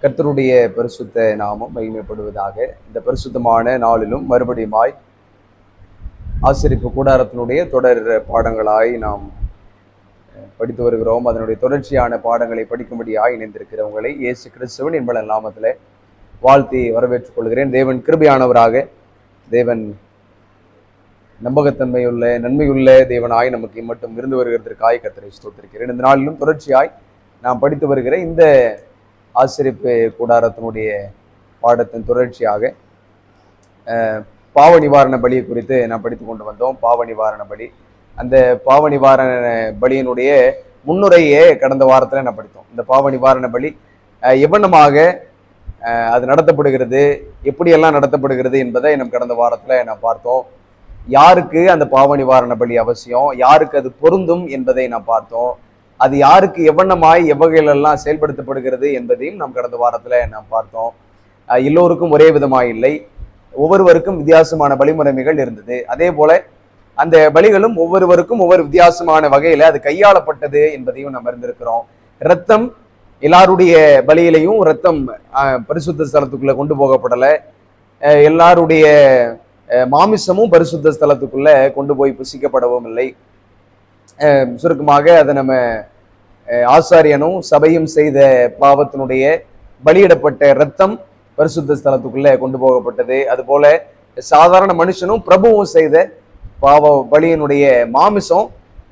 கர்த்தருடைய பரிசுத்த நாமம் மகிமைப்படுவதாக. இந்த பரிசுத்தமான நாளிலும் மறுபடியுமாய் ஆசிரிப்பு கூடாரத்தினுடைய தொடர் பாடங்களாய் நாம் படித்து வருகிறோம். அதனுடைய தொடர்ச்சியான பாடங்களை படிக்கும்படியாய் இணைந்திருக்கிறவங்களை இயேசு கிறிஸ்துவின் என்பன நாமத்தில் வாழ்த்தி வரவேற்றுக் கொள்கிறேன். தேவன் கிருபையானவராக, தேவன் நம்பகத்தன்மையுள்ள நன்மையுள்ள தேவனாய் நமக்கு மட்டும் இருந்து வருகிறதற்காய் கர்த்தரை ஸ்தோத்திரிக்கிறேன். இந்த நாளிலும் தொடர்ச்சியாய் நாம் படித்து வருகிற இந்த ஆசிரிப்பு கூடாரத்தினுடைய பாடத்தின் தொடர்ச்சியாக பாவ நிவாரண பலியை குறித்து நாம் படித்து கொண்டு வந்தோம். பாவ நிவாரண பலி, அந்த பாவ நிவாரண பலியினுடைய முன்னுரையே கடந்த வாரத்தில் நான் படித்தோம். இந்த பாவ நிவாரண பலி எவ்வளமாக அது நடத்தப்படுகிறது, எப்படியெல்லாம் நடத்தப்படுகிறது என்பதை நம் கடந்த வாரத்தில் நாம் பார்த்தோம். யாருக்கு அந்த பாவ நிவாரண பலி அவசியம், யாருக்கு அது பொருந்தும் என்பதை நாம் பார்த்தோம். அது யாருக்கு எவ்வளமாய் எவ்வகையிலெல்லாம் செயல்படுத்தப்படுகிறது என்பதையும் நாம் கடந்த வாரத்தில் நாம் பார்த்தோம். எல்லோருக்கும் ஒரே விதமாய் இல்லை, ஒவ்வொருவருக்கும் வித்தியாசமான பலிமுறைமைகள் இருந்தது. அதே போல அந்த பலிகளும் ஒவ்வொருவருக்கும் ஒவ்வொரு வித்தியாசமான வகையில அது கையாளப்பட்டது என்பதையும் நாம் அறிந்திருக்கிறோம். இரத்தம் எல்லாருடைய பலியிலையும் இரத்தம் பரிசுத்த ஸ்தலத்துக்குள்ள கொண்டு போகப்படலை. எல்லாருடைய மாமிசமும் பரிசுத்த ஸ்தலத்துக்குள்ள கொண்டு போய் புசிக்கப்படவும் இல்லை. சுருக்கமாக அதை நம்ம ஆசாரியனும் சபையும் செய்த பாவத்தினுடைய பலியிடப்பட்ட இரத்தம் பரிசுத்த ஸ்தலத்துக்குள்ள கொண்டு போகப்பட்டது. அதுபோல சாதாரண மனுஷனும் பிரபுவும் செய்த பாவ பலியினுடைய மாமிசம்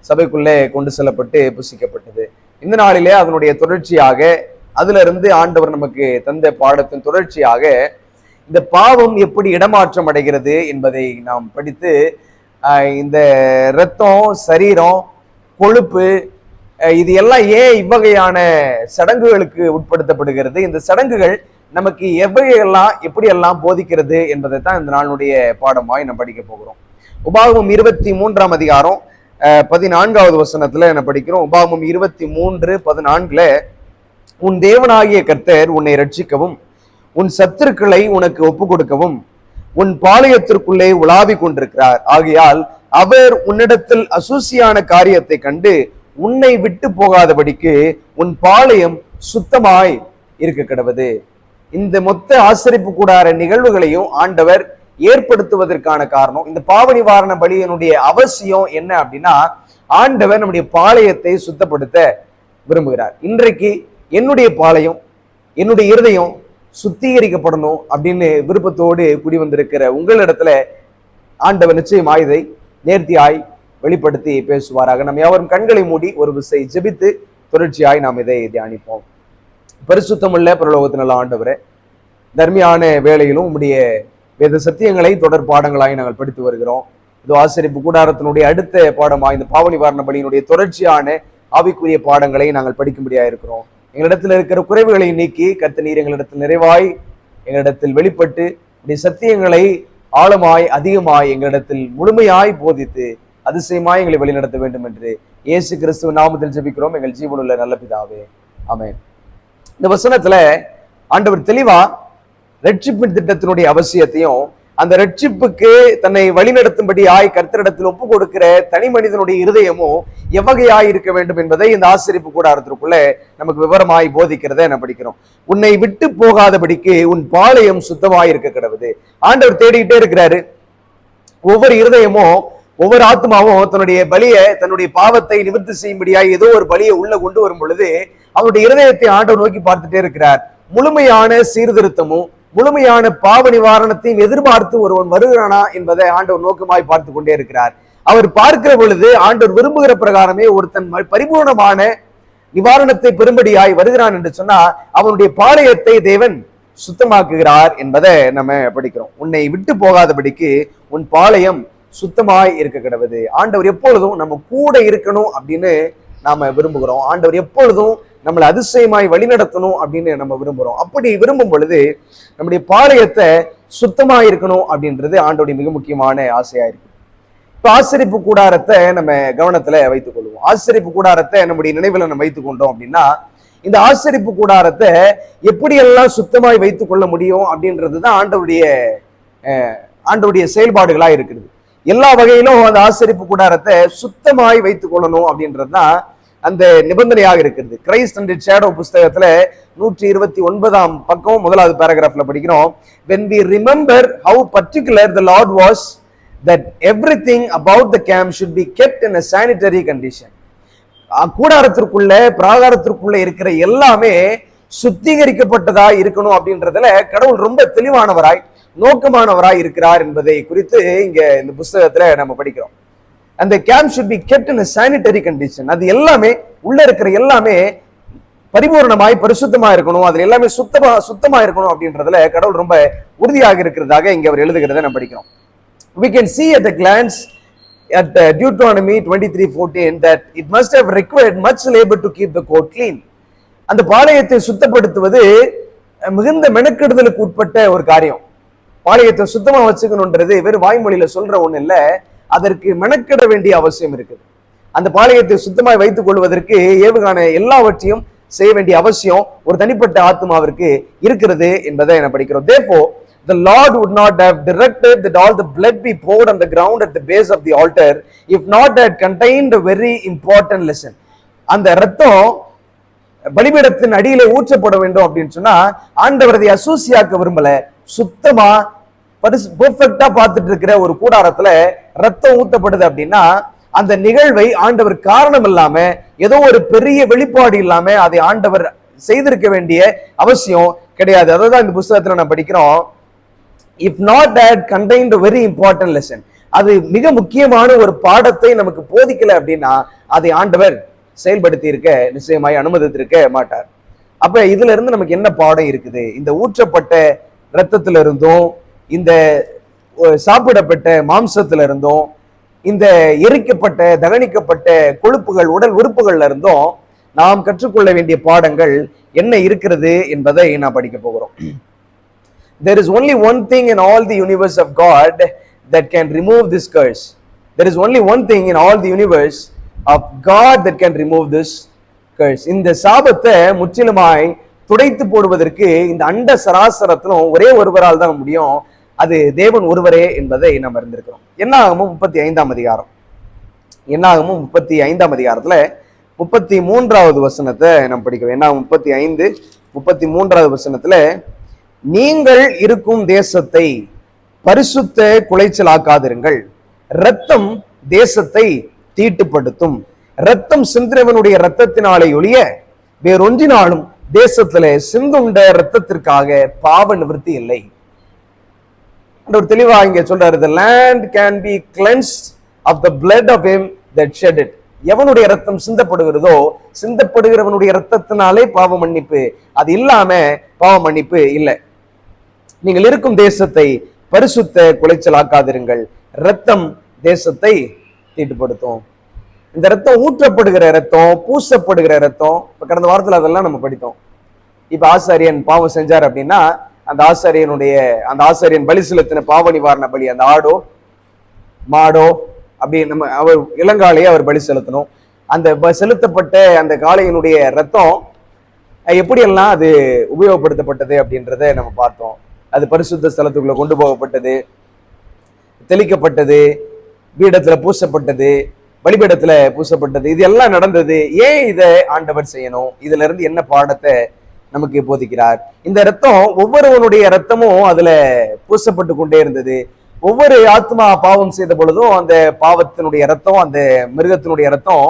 சபைக்குள்ளே கொண்டு செல்லப்பட்டு புசிக்கப்பட்டது. இந்த நாளிலே அதனுடைய தொடர்ச்சியாக, அதுல இருந்து ஆண்டவர் நமக்கு தந்த பாடத்தின் தொடர்ச்சியாக இந்த பாவம் எப்படி இடமாற்றம் அடைகிறது என்பதை நாம் படித்து, இந்த இரத்தம், சரீரம், கொழுப்பு, இது எல்லாம் ஏன் இவ்வகையான சடங்குகளுக்கு உட்படுத்தப்படுகிறது, இந்த சடங்குகள் நமக்கு எவ்வகையெல்லாம் எப்படியெல்லாம் போதிக்கிறது என்பதை தான் இந்த நாளுடைய பாடமாய் நாம் படிக்க போகிறோம். உபாகமம் 23 அதிகாரம் 14வது வசனத்துல என்ன படிக்கிறோம். உபாகமம் 23:14, உன் தேவனாகிய கர்த்தர் உன்னை ரட்சிக்கவும் உன் சத்துருக்களை உனக்கு ஒப்பு கொடுக்கவும் உன் பாளையத்திற்குள்ளே உலாவி கொண்டிருக்கிறார். ஆகையால் அவர் உன்னிடத்தில் அசூசியான காரியத்தை கண்டு உன்னை விட்டு போகாதபடிக்கு உன் பாளையம் சுத்தமாய் இருக்க கிடவது. இந்த மொத்த ஆசரிப்பு கூடார நிகழ்வுகளையும் ஆண்டவர் ஏற்படுத்துவதற்கான காரணம், இந்த பாவ நிவாரண பலியினுடைய அவசியம் என்ன அப்படின்னா, ஆண்டவர் நம்முடைய பாளையத்தை சுத்தப்படுத்த விரும்புகிறார். இன்றைக்கு என்னுடைய பாளையம், என்னுடைய இருதயம் சுத்திகரிக்கப்படணும் அப்படின்னு விருப்பத்தோடு கூடி வந்திருக்கிற உங்களிடத்துல ஆண்டவர் நிச்சயமாய் இதை நேர்த்தியாய் வெளிப்படுத்தி பேசுவாராக. நம்ம யாவரும் கண்களை மூடி ஒரு விசை ஜெபித்து தொடர்ச்சியாய் நாம் இதை தியானிப்போம். பரிசுத்தமுள்ள பரலோகத்தின் நல்ல ஆண்டவரே, தர்மியான வேளையிலும் உம்முடைய வேத சத்தியங்களை தொடர் பாடங்களாய் நாங்கள் படித்து வருகிறோம். இது ஆசரிப்பு கூடாரத்தினுடைய அடுத்த பாடமாய் இந்த பாவ நிவாரண பலியினுடைய தொடர்ச்சியான ஆவிக்குரிய பாடங்களை நாங்கள் படிக்கும்படியா இருக்கிறோம். எங்களிடத்தில் இருக்கிற குறைவுகளை நீக்கி கர்த்தர் நீர் எங்களிடத்தில் நிறைவாய் எங்களிடத்தில் வெளிப்பட்டு இப்படி சத்தியங்களை ஆழமாய் அதிகமாய் எங்களிடத்தில் முழுமையாய் போதித்து அதிசயமாய் எங்களை வழிநடத்த வேண்டும் என்று இயேசு கிறிஸ்துவின் நாமத்தில் ஜெபிக்கிறோம் எங்கள் ஜீவனுள்ள நல்ல பிதாவே, ஆமென். இந்த வசனத்துல ஆண்டவர் தெளிவா ரட்சிப்பின் திட்டத்தினுடைய அவசியத்தையும், அந்த ரட்சிப்புக்கு தன்னை வழிநடத்தும்படியாய் கர்த்தரிடத்தில் ஒப்பு கொடுக்கிற தனி மனிதனுடைய இருதயமும் எவ்வகையாய் இருக்க வேண்டும் என்பதை இந்த ஆசரிப்பு கூடாரத்திற்குள்ள நமக்கு விவரமாய் போதிக்கிறத நான் படிக்கிறோம். உன்னை விட்டு போகாதபடிக்கு உன் பாளையம் சுத்தமாய் இருக்க கிடவுது. ஆண்டவர் தேடிக்கிட்டே இருக்கிறாரு. ஒவ்வொரு இருதயமும், ஒவ்வொரு ஆத்மாவும் தன்னுடைய பலியை, தன்னுடைய பாவத்தை நிவர்த்தி செய்யும்படியாய் ஏதோ ஒரு பலியை உள்ள கொண்டு வரும் பொழுது அவனுடைய இருதயத்தை ஆண்டவர் நோக்கி பார்த்துட்டே இருக்கிறார். முழுமையான சீர்திருத்தமும் முழுமையான பாவ நிவாரணத்தையும் எதிர்பார்த்து ஒருவன் வருகிறானா என்பதை ஆண்டவர் நோக்கமாய் பார்த்து கொண்டே இருக்கிறார். அவர் பார்க்கிற பொழுது ஆண்டவர் விரும்புகிற பிரகாரமே ஒருத்தன் பரிபூர்ணமான நிவாரணத்தை பெறும்படியாய் வருகிறான் என்று சொன்னா அவனுடைய பாளையத்தை தேவன் சுத்தமாக்குகிறார் என்பதை நம்ம படிக்கிறோம். உன்னை விட்டு போகாதபடிக்கு உன் பாளையம் சுத்தமாய் இருக்க கிடவது. ஆண்டவர் எப்பொழுதும் நம்ம கூட இருக்கணும் அப்படின்னு நாம விரும்புகிறோம். ஆண்டவர் எப்பொழுதும் நம்மளை அதிசயமாய் வழிநடத்தணும் அப்படின்னு நம்ம விரும்புகிறோம். அப்படி விரும்பும் பொழுது நம்முடைய பாளையத்தை சுத்தமா இருக்கணும் அப்படின்றது ஆண்டோடைய மிக முக்கியமான ஆசையா இருக்கு. இப்ப ஆசரிப்பு கூடாரத்தை நம்ம கவனத்துல வைத்துக் கொள்வோம். ஆசரிப்பு கூடாரத்தை நம்முடைய நினைவுல நம்ம வைத்துக் கொண்டோம் அப்படின்னா, இந்த ஆசரிப்பு கூடாரத்தை எப்படியெல்லாம் சுத்தமாய் வைத்துக் கொள்ள முடியும் அப்படின்றதுதான் ஆண்டவருடைய செயல்பாடுகளா இருக்குது. எல்லா வகையிலும் அந்த ஆசரிப்பு கூடாரத்தை சுத்தமாய் வைத்துக் கொள்ளணும் அப்படின்றதுதான் அந்த நிபந்தனையாக இருக்கிறது. கிரைஸ்ட் அண்ட் இட்ஸ் ஷேடோ புஸ்தகத்துல 129ஆம் பக்கம் 1வது பேராகிராஃப்ல படிக்கிறோம், when we remember how particular the Lord was that everything about the camp should be kept in a sanitary condition. கூடாரத்திற்குள்ள பிராகாரத்திற்குள்ள இருக்கிற எல்லாமே சுத்திகரிக்கப்பட்டதா இருக்கணும் அப்படின்றதுல கடவுள் ரொம்ப தெளிவானவராய் நோக்கமானவராய் இருக்கிறார் என்பதை குறித்து இங்க இந்த புஸ்தகத்துல நம்ம படிக்கிறோம். அந்த camp should be kept in a sanitary condition. அது எல்லாமே உள்ள இருக்கிற எல்லாமே பரிபூர்ணமாய் பரிசுத்தமா இருக்கணும், அதுல எல்லாமே சுத்தமா இருக்கணும் அப்படின்றதுல கடவுள் ரொம்ப உறுதியாக இருக்கிறதாக இங்க அவர் எழுதுகிறத நம்ம படிக்கிறோம். We can see at a glance at Deuteronomy 23:14 that it must have required much labor to keep the court clean. அந்த பாளையத்தை சுத்தப்படுத்துவது மிகுந்த மெனக்கெடுதலுக்கு உட்பட்ட ஒரு காரியம். பாளையத்தை சுத்தமா வச்சுக்கணும்ன்றது வெறும் வாய்மொழியில சொல்ற ஒண்ணு இல்ல, அதற்கு மெனக்கெட வேண்டிய அவசியம் இருக்குது. அந்த பாளையத்தை சுத்தமாய் வைத்துக் கொள்வதற்கு ஏவுகான எல்லாவற்றையும் செய்ய வேண்டிய அவசியம் ஒரு தனிப்பட்ட ஆத்மாவிற்கு இருக்கிறது என்பதை நான் படிக்கிறோம். Therefore, the Lord would not have directed that all the blood be poured on the ground at the base of the altar if not that contained a very important lesson. அந்த ரத்தம் பலிபீடத்தின் அடியிலே ஊற்றப்பட வேண்டும் அப்படின்னு சொன்னா ஆண்டவர் அதை அசூசியாக்க விரும்பல. சுத்தமா பெர்ஃபெக்ட்டா பார்த்துட்டு இருக்கிற ஒரு கூடாரத்துல ரத்தம் ஊற்றப்படுது அப்படின்னா அந்த நிகழ்வை ஆண்டவர் காரணம் இல்லாம ஏதோ ஒரு பெரிய வெளிப்பாடு இல்லாம அதை ஆண்டவர் செய்திருக்க வேண்டிய அவசியம் கிடையாது. அதான் இந்த புஸ்தகத்துல நான் படிக்கிறோம், if not that contained a very important lesson. அது மிக முக்கியமான ஒரு பாடத்தை நமக்கு போதிக்கல அப்படின்னா அதை ஆண்டவர் செயல்படுத்தி இருக்க நிச்சயமாய் அனுமதித்திருக்க மாட்டார். அப்ப இதுல இருந்து நமக்கு என்ன பாடம் இருக்குது? இந்த ஊற்றப்பட்ட இரத்தத்தில இருந்தும் இந்த சாப்பிடப்பட்ட மாம்சத்தில இருந்தும் இந்த எரிக்கப்பட்ட தகனிக்கப்பட்ட கொழுப்புகள் உடல் உறுப்புகள்ல இருந்தும் நாம் கற்றுக்கொள்ள வேண்டிய பாடங்கள் என்ன இருக்கிறது என்பதை நான் படிக்க போகிறோம். There is only one thing in all the universe of God that can remove this curse. There is only one thing in all the universe of God that can remove this curse. இந்த சாபத்தை முற்றிலுமாய் துடைத்து போடுவதற்கு இந்த அண்ட சராசரத்திலும் ஒரே ஒருவரால் தான் முடியும், அது தேவன் ஒருவரே என்பதை நாம் அறிந்திருக்கிறோம். என்னாகமும் 35ஆம் அதிகாரம், என்னாகமும் 35ஆம் அதிகாரத்துல 33வது வசனத்தை நாம் படிக்கிறோம். என்னாகும் 35:33வது வசனத்துல, நீங்கள் இருக்கும் தேசத்தை பரிசுத்த குலைச்சலாக்காதிருங்கள், இரத்தம் தேசத்தை தீட்டுப்படுத்தும், இரத்தம் சிந்திரவனுடைய இரத்தத்தினாலே ஒழிய வேறொன்றினாலும் தேசத்திலே சிந்துண்ட இரத்தத்திற்காக பாவ நிவர்த்தி இல்லை. ஒரு தெளிவா இங்க சொல்றாரு, the land can be cleansed of the blood of him that shed it. எவனுடைய ரத்தம் சிந்தப்படுகிறதோ சிந்தப்படுகிறவனுடைய ரத்தத்தினாலே பாவ மன்னிப்பு, அது இல்லாம பாவ மன்னிப்பு இல்லை. நீங்கள் இருக்கும் தேசத்தை பரிசுத்த குலைச்சலாக்காதிருங்கள், இரத்தம் தேசத்தை தீட்டுப்படுத்தும். இந்த ரத்தம் ஊற்றப்படுகிற ரத்தம், பூசப்படுகிற ரத்தம். இப்ப கடந்த வாரத்துல அதெல்லாம் நம்ம படித்தோம். இப்ப ஆசாரியன் பாவம் செஞ்சார் அப்படின்னா அந்த ஆசாரியன் பலி செலுத்தின பாவ நிவாரண பலி, அந்த ஆடோ மாடோ அப்படி நம்ம அவர் இளங்காலையே அவர் பலி செலுத்தணும். அந்த செலுத்தப்பட்ட அந்த காளையினுடைய ரத்தம் எப்படியெல்லாம் அது உபயோகப்படுத்தப்பட்டது அப்படின்றத நம்ம பார்த்தோம். அது பரிசுத்த ஸ்தலத்துக்குள்ள கொண்டு போகப்பட்டது, தெளிக்கப்பட்டது, பீடத்துல பூசப்பட்டது, பலிபீடத்துல பூசப்பட்டது, இது எல்லாம் நடந்தது. ஏன் இதை ஆண்டவர் செய்யணும்? இதுல இருந்து என்ன பாடத்தை நமக்கு போதிக்கிறார்? இந்த ரத்தம் ஒவ்வொருவனுடைய ரத்தமும் அதுல பூசப்பட்டு கொண்டே இருந்தது. ஒவ்வொரு ஆத்மா பாவம் செய்த பொழுதும் அந்த பாவத்தினுடைய ரத்தம், அந்த மிருகத்தினுடைய ரத்தம்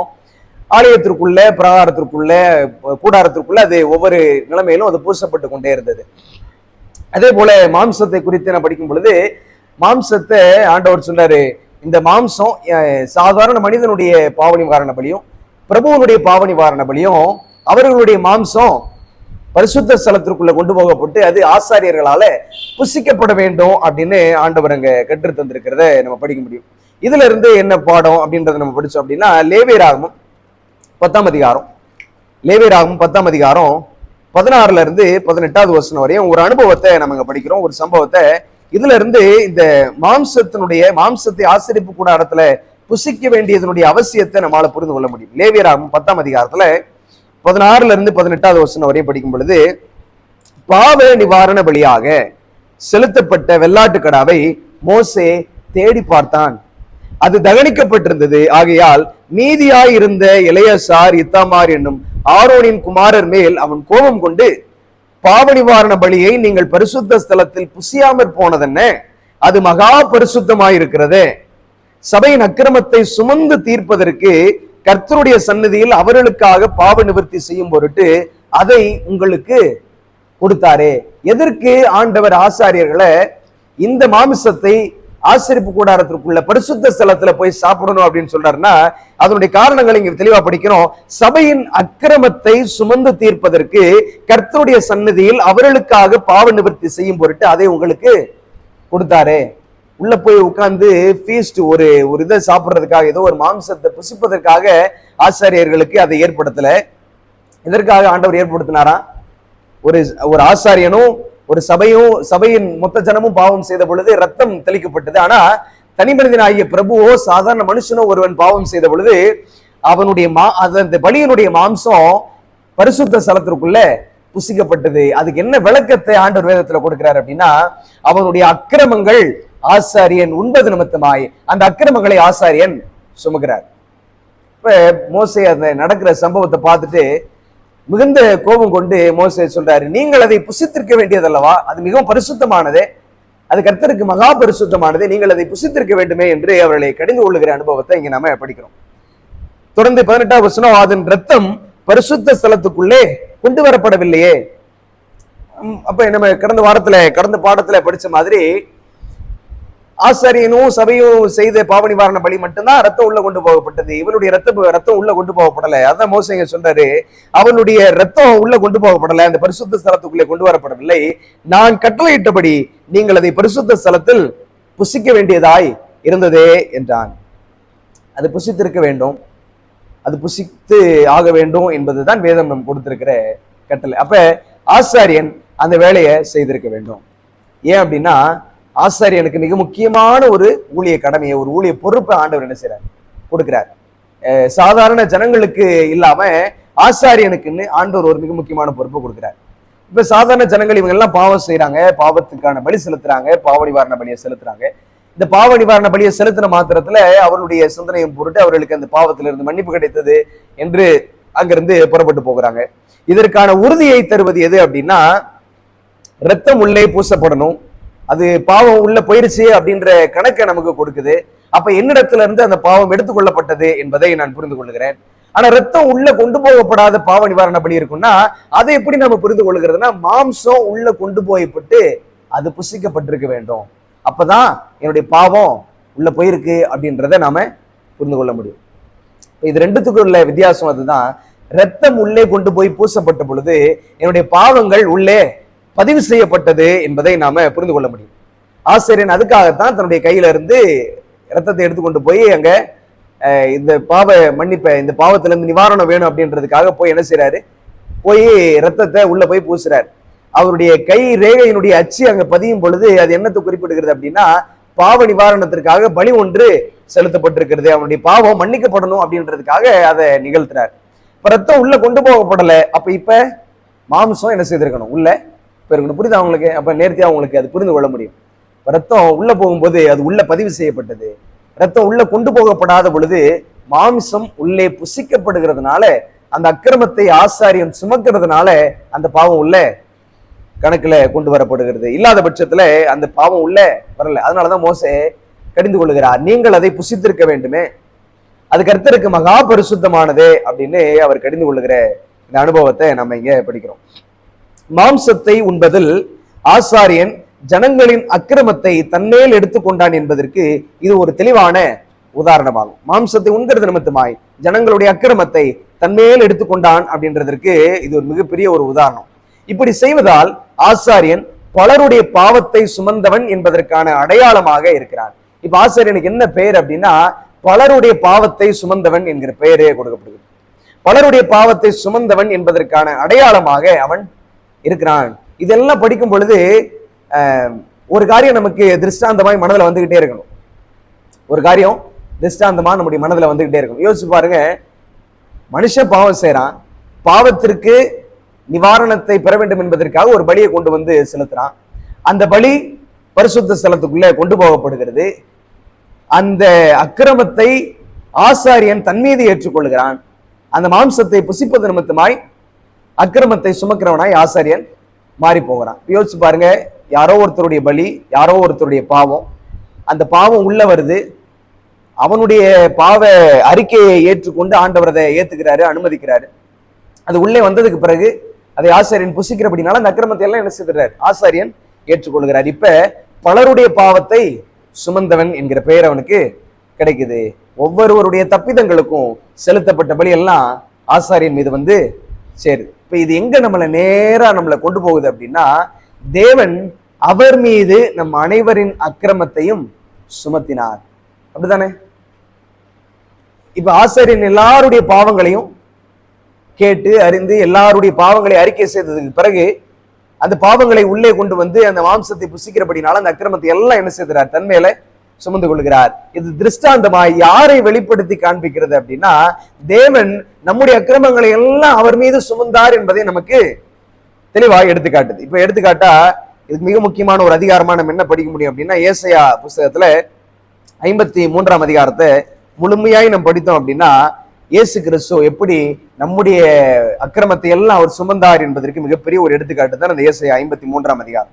ஆலயத்திற்குள்ள பிரகாரத்திற்குள்ள கூடாரத்திற்குள்ள அது ஒவ்வொரு நிலைமையிலும் அது பூசப்பட்டு கொண்டே இருந்தது. அதே போல மாம்சத்தை குறித்து நான் படிக்கும் பொழுது மாம்சத்தை ஆண்டவர் சொன்னாரு, இந்த மாம்சம் சாதாரண மனிதனுடைய பாவ நிவாரண பலியும் பிரபுவனுடைய பாவ நிவாரண பலியும் அவர்களுடைய மாம்சம் பரிசுத்த ஸ்தலத்திற்குள்ள கொண்டு போகப்பட்டு அது ஆசாரியர்களால புசிக்கப்பட வேண்டும் அப்படின்னு ஆண்டவர் அங்க கற்று தந்திருக்கிறத நம்ம படிக்க முடியும். இதுல இருந்து என்ன பாடம் அப்படின்றத நம்ம படிச்சோம் அப்படின்னா, லேவியராகமம் 10ஆம் அதிகாரம், லேவியராகமம் 10ஆம் அதிகாரம் 16ல இருந்து 18வது வசனம் வரையும் ஒரு அனுபவத்தை நம்ம இங்க படிக்கிறோம், ஒரு சம்பவத்தை. இதுல இருந்து இந்த மாம்சத்தை ஆசரிப்பு கூடாரத்துல புசிக்க வேண்டியதனுடைய அவசியத்தை நம்மளால புரிந்து கொள்ள முடியும். லேவியராகமம் 10ஆம் அதிகாரத்துல 16ல இருந்து 18வது வசனம் வரையும் படிக்கும் பொழுது, பாவ நிவாரண பலியாக செலுத்தப்பட்ட வெள்ளாட்டுக்கடாவை மோசே தேடி பார்த்தான். அது தகனிக்கப்பட்டிருந்தது. ஆகையால் மீதியாயிருந்த எலையசார், இத்தாமார் என்னும் ஆரோனின் குமாரர் மேல் அவன் கோபம் கொண்டு, பாவ நிவாரண பலியை நீங்கள் பரிசுத்த ஸ்தலத்தில் புசியாமற் போனதென்ன? அது மகா பரிசுத்தமாயிருக்கிறதே. சபையின் அக்கிரமத்தை சுமந்து தீர்ப்பதற்கு கர்த்தருடைய சந்நிதியில் அவர்களுக்காக பாவ நிவர்த்தி செய்யும் பொருட்டு அதை உங்களுக்கு கொடுத்தாரே. எதற்கு ஆண்டவர் ஆசாரியர்களை இந்த மாமிசத்தை ஆசரிப்பு கூடாரத்திற்குள்ள பரிசுத்த ஸ்தலத்துல போய் சாப்பிடணும் அப்படின்னு சொல்றாருன்னா, அதனுடைய காரணங்களை இங்க தெளிவா படிக்கிறோம். சபையின் அக்கிரமத்தை சுமந்து தீர்ப்பதற்கு கர்த்தருடைய சந்நிதியில் அவர்களுக்காக பாவ நிவர்த்தி செய்யும் பொருட்டு அதை உங்களுக்கு கொடுத்தாரே. உள்ள போய் உட்கார்ந்து ஃபீஸ்ட் ஒரு இதை சாப்பிடுறதுக்காக, ஏதோ ஒரு மாம்சத்தை புசிப்பதற்காக ஆசாரியர்களுக்கு அதை ஏற்படுத்தல. இதற்காக ஆண்டவர் ஏற்படுத்தினாரா? ஒரு ஆசாரியனும் ஒரு சபையின் மொத்த ஜனமும் பாவம் செய்த பொழுது ரத்தம் தெளிக்கப்பட்டது. ஆனா தனி மனிதனாகிய பிரபுவோ சாதாரண மனுஷனோ ஒருவன் பாவம் செய்த பொழுது அவனுடைய அந்த பலியினுடைய மாம்சம் பரிசுத்த ஸ்தலத்திற்குள்ள புசிக்கப்பட்டது. அதுக்கு என்ன விளக்கத்தை ஆண்டவர் வேதத்துல கொடுக்கிறார் அப்படின்னா, அவனுடைய அக்கிரமங்கள் ஆசாரியன் உண்பது நிமித்தமாய் அந்த அக்கிரமங்களை ஆசாரியன் சுமக்கிறார். இப்ப மோசே அந்த நடக்கிற சம்பவத்தை பார்த்துட்டு மிகுந்த கோபம் கொண்டு மோசே சொல்றாரு, நீங்கள் அதை புசித்திருக்க வேண்டியதல்லவா? அது மிகவும் பரிசுத்தமானதே, அது கர்த்தருக்கு மகா பரிசுத்தமானதே, நீங்கள் அதை புசித்திருக்க வேண்டுமே என்று அவர்களை கடிந்து கொள்ளுகிற அனுபவத்தை இங்க நாம படிக்கிறோம். தொடர்ந்து 18ஆம் வசனம், அதன் ரத்தம் பரிசுத்த ஸ்தலத்துக்குள்ளே கொண்டு வரப்படவில்லையே. அப்ப நம்ம கடந்த பாடத்துல படிச்ச மாதிரி ஆசாரியனும் சபையும் செய்த பாவ நிவாரண பலி மட்டும்தான் ரத்தம் உள்ள கொண்டு போகப்பட்டது. இவனுடைய ரத்தம் உள்ள கொண்டு போகப்படல. அதான் மோசே சொல்றாரு, அவனுடைய ரத்தம் உள்ள கொண்டு போகப்படல, அந்த பரிசுத்த ஸ்தலத்துக்குள்ளே கொண்டு வரப்படவில்லை. நான் கட்டளையிட்டபடி நீங்கள் அதை பரிசுத்த ஸ்தலத்தில் புசிக்க வேண்டியதாய் இருந்ததே என்றான். அது புசித்திருக்க வேண்டும், அது புசித்து ஆக வேண்டும் என்பதுதான் வேதம் நம் கொடுத்திருக்கிற கட்டளை. அப்ப ஆசாரியன் அந்த வேலையை செய்திருக்க வேண்டும். ஏன் அப்படின்னா, ஆசாரியனுக்கு மிக முக்கியமான ஒரு ஊழிய கடமையை, ஒரு ஊழிய பொறுப்பை ஆண்டவர் என்ன செய்றார்? கொடுக்கிறார். சாதாரண ஜனங்களுக்கு இல்லாம ஆசாரியனுக்குன்னு ஆண்டவர் ஒரு மிக முக்கியமான பொறுப்பை கொடுக்கிறார். இப்ப சாதாரண ஜனங்கள் இவங்க எல்லாம் பாவம் செய்யறாங்க, பாவத்துக்கான பலி செலுத்துறாங்க, பாவ நிவாரண பலியை செலுத்துறாங்க. இந்த பாவ நிவாரண பலியை செலுத்தின மாத்திரத்துல அவருடைய சிந்தனையும் பொருட்டு அவர்களுக்கு அந்த பாவத்திலிருந்து மன்னிப்பு கிடைத்தது என்று அங்கிருந்து புறப்பட்டு போகிறாங்க. இதற்கான உறுதியை தருவது எது அப்படின்னா, ரத்தம் உள்ளே பூசப்படணும், அது பாவம் உள்ள போயிருச்சு அப்படின்ற கணக்கை நமக்கு கொடுக்குது. அப்ப என்னிடத்துல இருந்து அந்த பாவம் எடுத்துக்கொள்ளப்பட்டது என்பதை நான் புரிந்து கொள்கிறேன். ஆனா ரத்தம் உள்ள கொண்டு போகப்படாத பாவ நிவாரண பலி இருக்குன்னா அதை எப்படி நம்ம புரிந்து கொள்கிறதுனா, மாம்சம் உள்ள கொண்டு போயப்பட்டு அது புசிக்கப்பட்டிருக்க வேண்டும். அப்பதான் என்னுடைய பாவம் உள்ள போயிருக்கு அப்படின்றத நாம புரிந்து கொள்ள முடியும். இது ரெண்டுத்துக்கும் உள்ள வித்தியாசம் அதுதான். ரத்தம் உள்ளே கொண்டு போய் பூசப்பட்ட பொழுது என்னுடைய பாவங்கள் உள்ளே பதிவு செய்யப்பட்டது என்பதை நாம புரிந்து கொள்ள முடியும். ஆசிரியன் அதுக்காகத்தான் தன்னுடைய கையில இருந்து ரத்தத்தை எடுத்துக்கொண்டு போய் அங்க இந்த பாவ மன்னிப்பை, இந்த பாவத்திலிருந்து நிவாரணம் வேணும் அப்படின்றதுக்காக போய் என்ன செய்யறாரு? போய் ரத்தத்தை உள்ள போய் பூசுறாரு. அவருடைய கை ரேகையினுடைய அச்சு அங்க பதியும் பொழுது அது என்னத்தை குறிப்பிடுகிறது அப்படின்னா, பாவ நிவாரணத்திற்காக பலி ஒன்று செலுத்தப்பட்டிருக்கிறது, அவனுடைய பாவம் மன்னிக்கப்படணும் அப்படின்றதுக்காக அதை நிகழ்த்துறார். இப்ப ரத்தம் உள்ள கொண்டு போகப்படல. அப்ப இப்ப மாம்சம் என்ன செய்திருக்கணும்? உள்ள போயிருக்கணும். புரியுது அவங்களுக்கு? அப்ப நேர்த்தியா அவங்களுக்கு அது புரிந்து கொள்ள முடியும். ரத்தம் உள்ள போகும்போது அது உள்ள பதிவு செய்யப்பட்டது. ரத்தம் உள்ள கொண்டு போகப்படாத பொழுது மாம்சம் உள்ளே புசிக்கப்படுகிறதுனால, அந்த அக்கிரமத்தை ஆசாரியன் சுமக்கிறதுனால அந்த பாவம் உள்ள கணக்குல கொண்டு வரப்படுகிறது. இல்லாத பட்சத்துல அந்த பாவம் உள்ள வரல. அதனாலதான் மோசே கடிந்து கொள்ளுகிறார், நீங்கள் அதை புசித்திருக்க வேண்டுமே, அது கர்த்தருக்கு மகா பரிசுத்தமானதே அப்படின்னு அவர் கடிந்து கொள்ளுகிற இந்த அனுபவத்தை நம்ம இங்க படிக்கிறோம். மாம்சத்தை உண்பதில் ஆசாரியன் ஜனங்களின் அக்கிரமத்தை தன்மேல் எடுத்துக்கொண்டான் என்பதற்கு இது ஒரு தெளிவான உதாரணமாகும். மாம்சத்தை உண்கிறது நிமித்தமாய் ஜனங்களுடைய அக்கிரமத்தை தன்மேல் எடுத்துக்கொண்டான் அப்படின்றதற்கு இது ஒரு மிகப்பெரிய ஒரு உதாரணம். இப்படி செய்வதால் ஆசாரியன் பலருடைய பாவத்தை சுமந்தவன் என்பதற்கான அடையாளமாக இருக்கிறான். இப்ப ஆசாரியனுக்கு என்ன பெயர் அப்படின்னா, பலருடைய பாவத்தை சுமந்தவன் என்கிற பெயரே கொடுக்கப்படுகிறது. பலருடைய பாவத்தை சுமந்தவன் என்பதற்கான அடையாளமாக அவன் இருக்கிறான். இதெல்லாம் படிக்கும் பொழுது ஒரு காரியம் நமக்கு திருஷ்டாந்தமாய் மனதில் வந்துகிட்டே இருக்கணும். ஒரு காரியம் திருஷ்டாந்தமா நம்முடைய மனதில் வந்துகிட்டே இருக்கணும். யோசிச்சு பாருங்க, மனுஷன் பாவம் செய்யறான், பாவத்திற்கு நிவாரணத்தை பெற வேண்டும் என்பதற்காக ஒரு பலியை கொண்டு வந்து செலுத்துறான். அந்த பலி பரிசுத்த ஸ்தலத்துக்குள்ளே கொண்டு போகப்படுகிறது. அந்த அக்கிரமத்தை ஆசாரியன் தன் மீது ஏற்றுக்கொள்கிறான். அந்த மாம்சத்தை புசிப்பது நிமித்தமாய் அக்கிரமத்தை சுமக்கிறவனாய் ஆசாரியன் மாறி போகிறான். யோசிச்சு பாருங்க, யாரோ ஒருத்தருடைய பலி, யாரோ ஒருத்தருடைய பாவம், அந்த பாவம் உள்ள வருது. அவனுடைய பாவ அறிக்கையை ஏற்றுக்கொண்டு ஆண்டவர் அதை ஏத்துக்கிறாரு, அனுமதிக்கிறாரு. அது உள்ளே வந்ததுக்கு பிறகு அதை ஆசாரியன் புசிக்கிறபடினால அந்த அக்கிரமத்தை எல்லாம் என்ன செய்கிறார்? ஆசாரியன் ஏற்றுக்கொள்கிறார். இப்ப பலருடைய பாவத்தை சுமந்தவன் என்கிற பெயர் அவனுக்கு கிடைக்குது. ஒவ்வொருவருடைய தப்பிதங்களுக்கும் செலுத்தப்பட்ட பலி எல்லாம் ஆசாரியன் மீது வந்து சேருது. இப்ப இது எங்க நம்மளை கொண்டு போகுது அப்படின்னா, தேவன் அவர் மீது நம் அனைவரின் அக்கிரமத்தையும் சுமத்தினார். அப்படித்தானே? இப்ப ஆசாரியன் எல்லாருடைய பாவங்களையும் கேட்டு அறிந்து எல்லாருடைய பாவங்களை அறிக்கை செய்ததுக்கு பிறகு அந்த பாவங்களை உள்ளே கொண்டு வந்து அந்த மாம்சத்தை புசிக்கிறபடினால அந்த அக்கிரமத்தை எல்லாம் என்ன செய்கிறார்? தன்மையில சுமந்து கொள்கிறார். இது திருஷ்டாந்தமாய் யாரை வெளிப்படுத்தி காண்பிக்கிறது அப்படின்னா, தேவன் நம்முடைய அக்கிரமங்களை எல்லாம் அவர் மீது சுமந்தார் என்பதை நமக்கு தெளிவாக எடுத்துக்காட்டுது. இப்ப எடுத்துக்காட்டா இதுக்கு மிக முக்கியமான ஒரு அதிகாரமா நம்ம என்ன படிக்க முடியும் அப்படின்னா, ஏசாயா புஸ்தகத்துல 53ஆம் அதிகாரத்தை முழுமையாய் நம்ம படித்தோம் அப்படின்னா, இயேசு கிறிஸ்து எப்படி நம்முடைய அக்கிரமத்தை எல்லாம் அவர் சுமந்தார் என்பதற்கு மிகப்பெரிய ஒரு எடுத்துக்காட்டு தான் அந்த ஏசாயா 53ஆம் அதிகாரம்.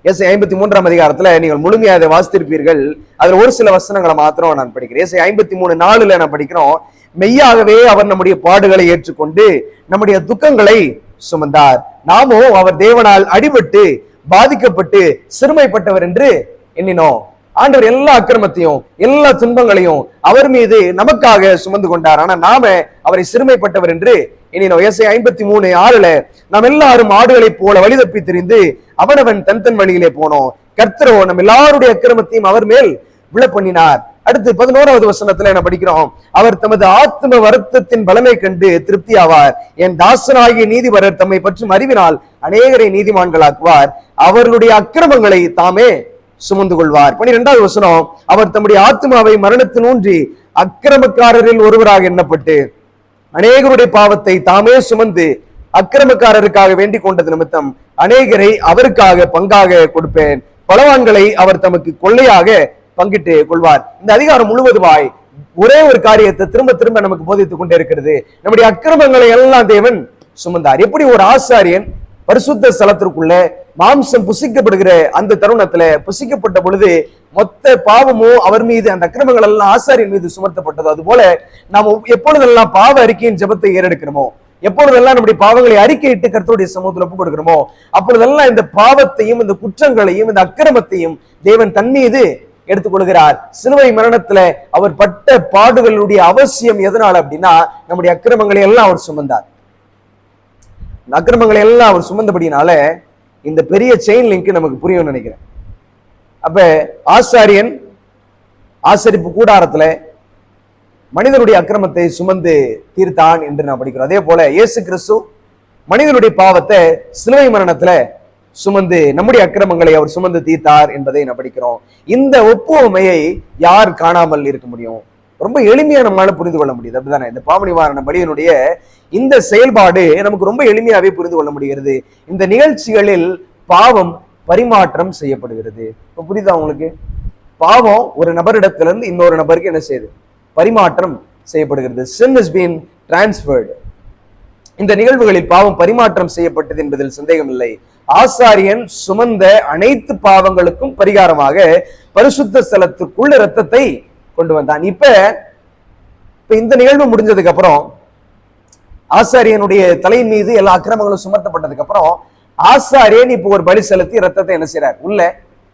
ஏசாயா 53ஆம் அதிகாரத்துல நீங்கள் முழுமையா அதை வாசித்திருப்பீர்கள். அதுல ஒரு சில வசனங்களை மாத்திரம் நான் படிக்கிறேன். ஏசாயா 53:4 நான் படிக்கிறோம். மெய்யாகவே அவர் நம்முடைய பாடுகளை ஏற்றுக்கொண்டு நம்முடைய துக்கங்களை சுமந்தார், நாமோ அவர் தேவனால் அடிபட்டு பாதிக்கப்பட்டு சிறுமைப்பட்டவர் என்று எண்ணினோம். ஆண்டவர் எல்லா அக்கிரமத்தையும் எல்லா துன்பங்களையும் அவர் மீது நமக்காக சுமந்து கொண்டார். ஆனா நாம அவரை சிறுமைப்பட்டவர் என்று எண்ணினோம். ஏசாயா 53:6 நாம் எல்லாரும் ஆடுகளை போல வழி தப்பி திரிந்து அவனவன் தன் வழியிலே போனோம், கர்த்தரோ நம்ம எல்லாருடைய அக்கிரமத்தையும் அவர் மேல் விழ பண்ணினார். அடுத்து 11வது வசனத்துல என்ன படிக்கிறோம்? அவர் தமது ஆத்ம வருத்தத்தின் பலனை கண்டு திருப்தி ஆவார், என் தாசனாகிய நீதிபரர் தம்மை பற்றும் அறிவினால் அநேகரை நீதிமான்களாக்குவார், அவர்களுடைய அக்கிரமங்களை தாமே சுமந்து கொள்வார். 12வது வசனம், அவர் தம்முடைய ஆத்மாவை மரணத்தின் ஊன்றி அக்கிரமக்காரரில் ஒருவராக எண்ணப்பட்டு அநேகருடைய பாவத்தை தாமே சுமந்து அக்கிரமக்காரருக்காக வேண்டிக் கொண்டது நிமித்தம் அநேகரை அவருக்காக பங்காக கொடுப்பேன், பலவான்களை அவர் தமக்கு கொள்ளையாக பங்கிட்டு கொள்வார். இந்த அதிகாரம் முழுவதுமாய் ஒரே ஒரு காரியத்தை திரும்ப திரும்ப நமக்கு போதித்துக் கொண்டே இருக்கிறது. நம்முடைய அக்கிரமங்களை எல்லாம் தேவன் சுமந்தார். எப்படி ஒரு ஆசாரியன் பரிசுத்த ஸ்தலத்திற்குள்ள மாம்சம் புசிக்கப்படுகிற அந்த தருணத்துல புசிக்கப்பட்ட பொழுது மொத்த பாவமும் அவர் மீது, அந்த அக்கிரமங்கள் எல்லாம் ஆசாரியன் மீது சுமர்த்தப்பட்டது. அது போல நாம் எப்பொழுதெல்லாம் பாவ அறிக்கையின் ஜெபத்தை ஏறெடுக்கிறோமோ, எப்பொழுதெல்லாம் நம்முடைய பாவங்களை அறிக்கையிட்டு கர்த்தருடைய சமூகத்தில் ஒப்புக் கொடுக்கிறோமோ, அப்பொழுதெல்லாம் இந்த பாவத்தையும் இந்த குற்றங்களையும் இந்த அக்கிரமத்தையும் தேவன் தன் மீது எடுத்துக்கொள்கிறார். சிலுவை மரணத்துல அவர் பட்ட பாடுகளுடைய அவசியம் எதனால அப்படின்னா, நம்முடைய அக்கிரமங்களை எல்லாம் அவர் சுமந்தார். அக்கிரமங்களை எல்லாம் அவர் சுமந்தபடினால இந்த பெரிய செயின் லிங்க் நமக்கு புரியும் நினைக்கிறேன். அப்ப ஆசாரியன் ஆசரிப்பு கூடாரத்துல மனிதனுடைய அக்கிரமத்தை சுமந்து தீர்த்தான் என்று நான் படிக்கிறோம். அதே போல இயேசு கிறிஸ்து மனிதனுடைய பாவத்தை சிலுவை மரணத்துல சுமந்து நம்முடைய அக்கிரமங்களை அவர் சுமந்து தீர்த்தார் என்பதை நான் படிக்கிறோம். இந்த ஒப்புமையை யார் காணாமல் இருக்க முடியும்? ரொம்ப எளிமையா நம்மளால புரிந்து கொள்ள முடியுது. அப்படிதானே? இந்த பாவ நிவாரண பலியினுடைய இந்த செயல்பாடு நமக்கு ரொம்ப எளிமையாவே புரிந்து கொள்ள முடிகிறது. இந்த நிகழ்ச்சிகளில் பாவம் பரிமாற்றம் செய்யப்படுகிறது. இப்ப புரியுதா உங்களுக்கு? பாவம் ஒரு நபரிடத்திலிருந்து இன்னொரு நபருக்கு என்ன செய்யுது? பரிமாற்றம் செய்யப்படுகிறது. Sin has been transferred. இந்த நிகழ்வுகளில் பாவம் பரிமாற்றம் செய்யப்பட்டது என்பதில் சந்தேகம் இல்லை. ஆசாரியன் சுமந்த அனைத்து பாவங்களுக்கும் பரிகாரமாக பரிசுத்த ஸ்தலத்துக்குள்ள இரத்தத்தை கொண்டு வந்தான். இப்ப இந்த நிகழ்வு முடிஞ்சதுக்கு அப்புறம் ஆசாரியனுடைய தலையின் மீது எல்லா அக்கிரமங்களும் சுமத்தப்பட்டதுக்கு அப்புறம் ஆசாரியன் இப்போ ஒரு பலி செலுத்தி இரத்தத்தை என்ன செய்றார்? உள்ள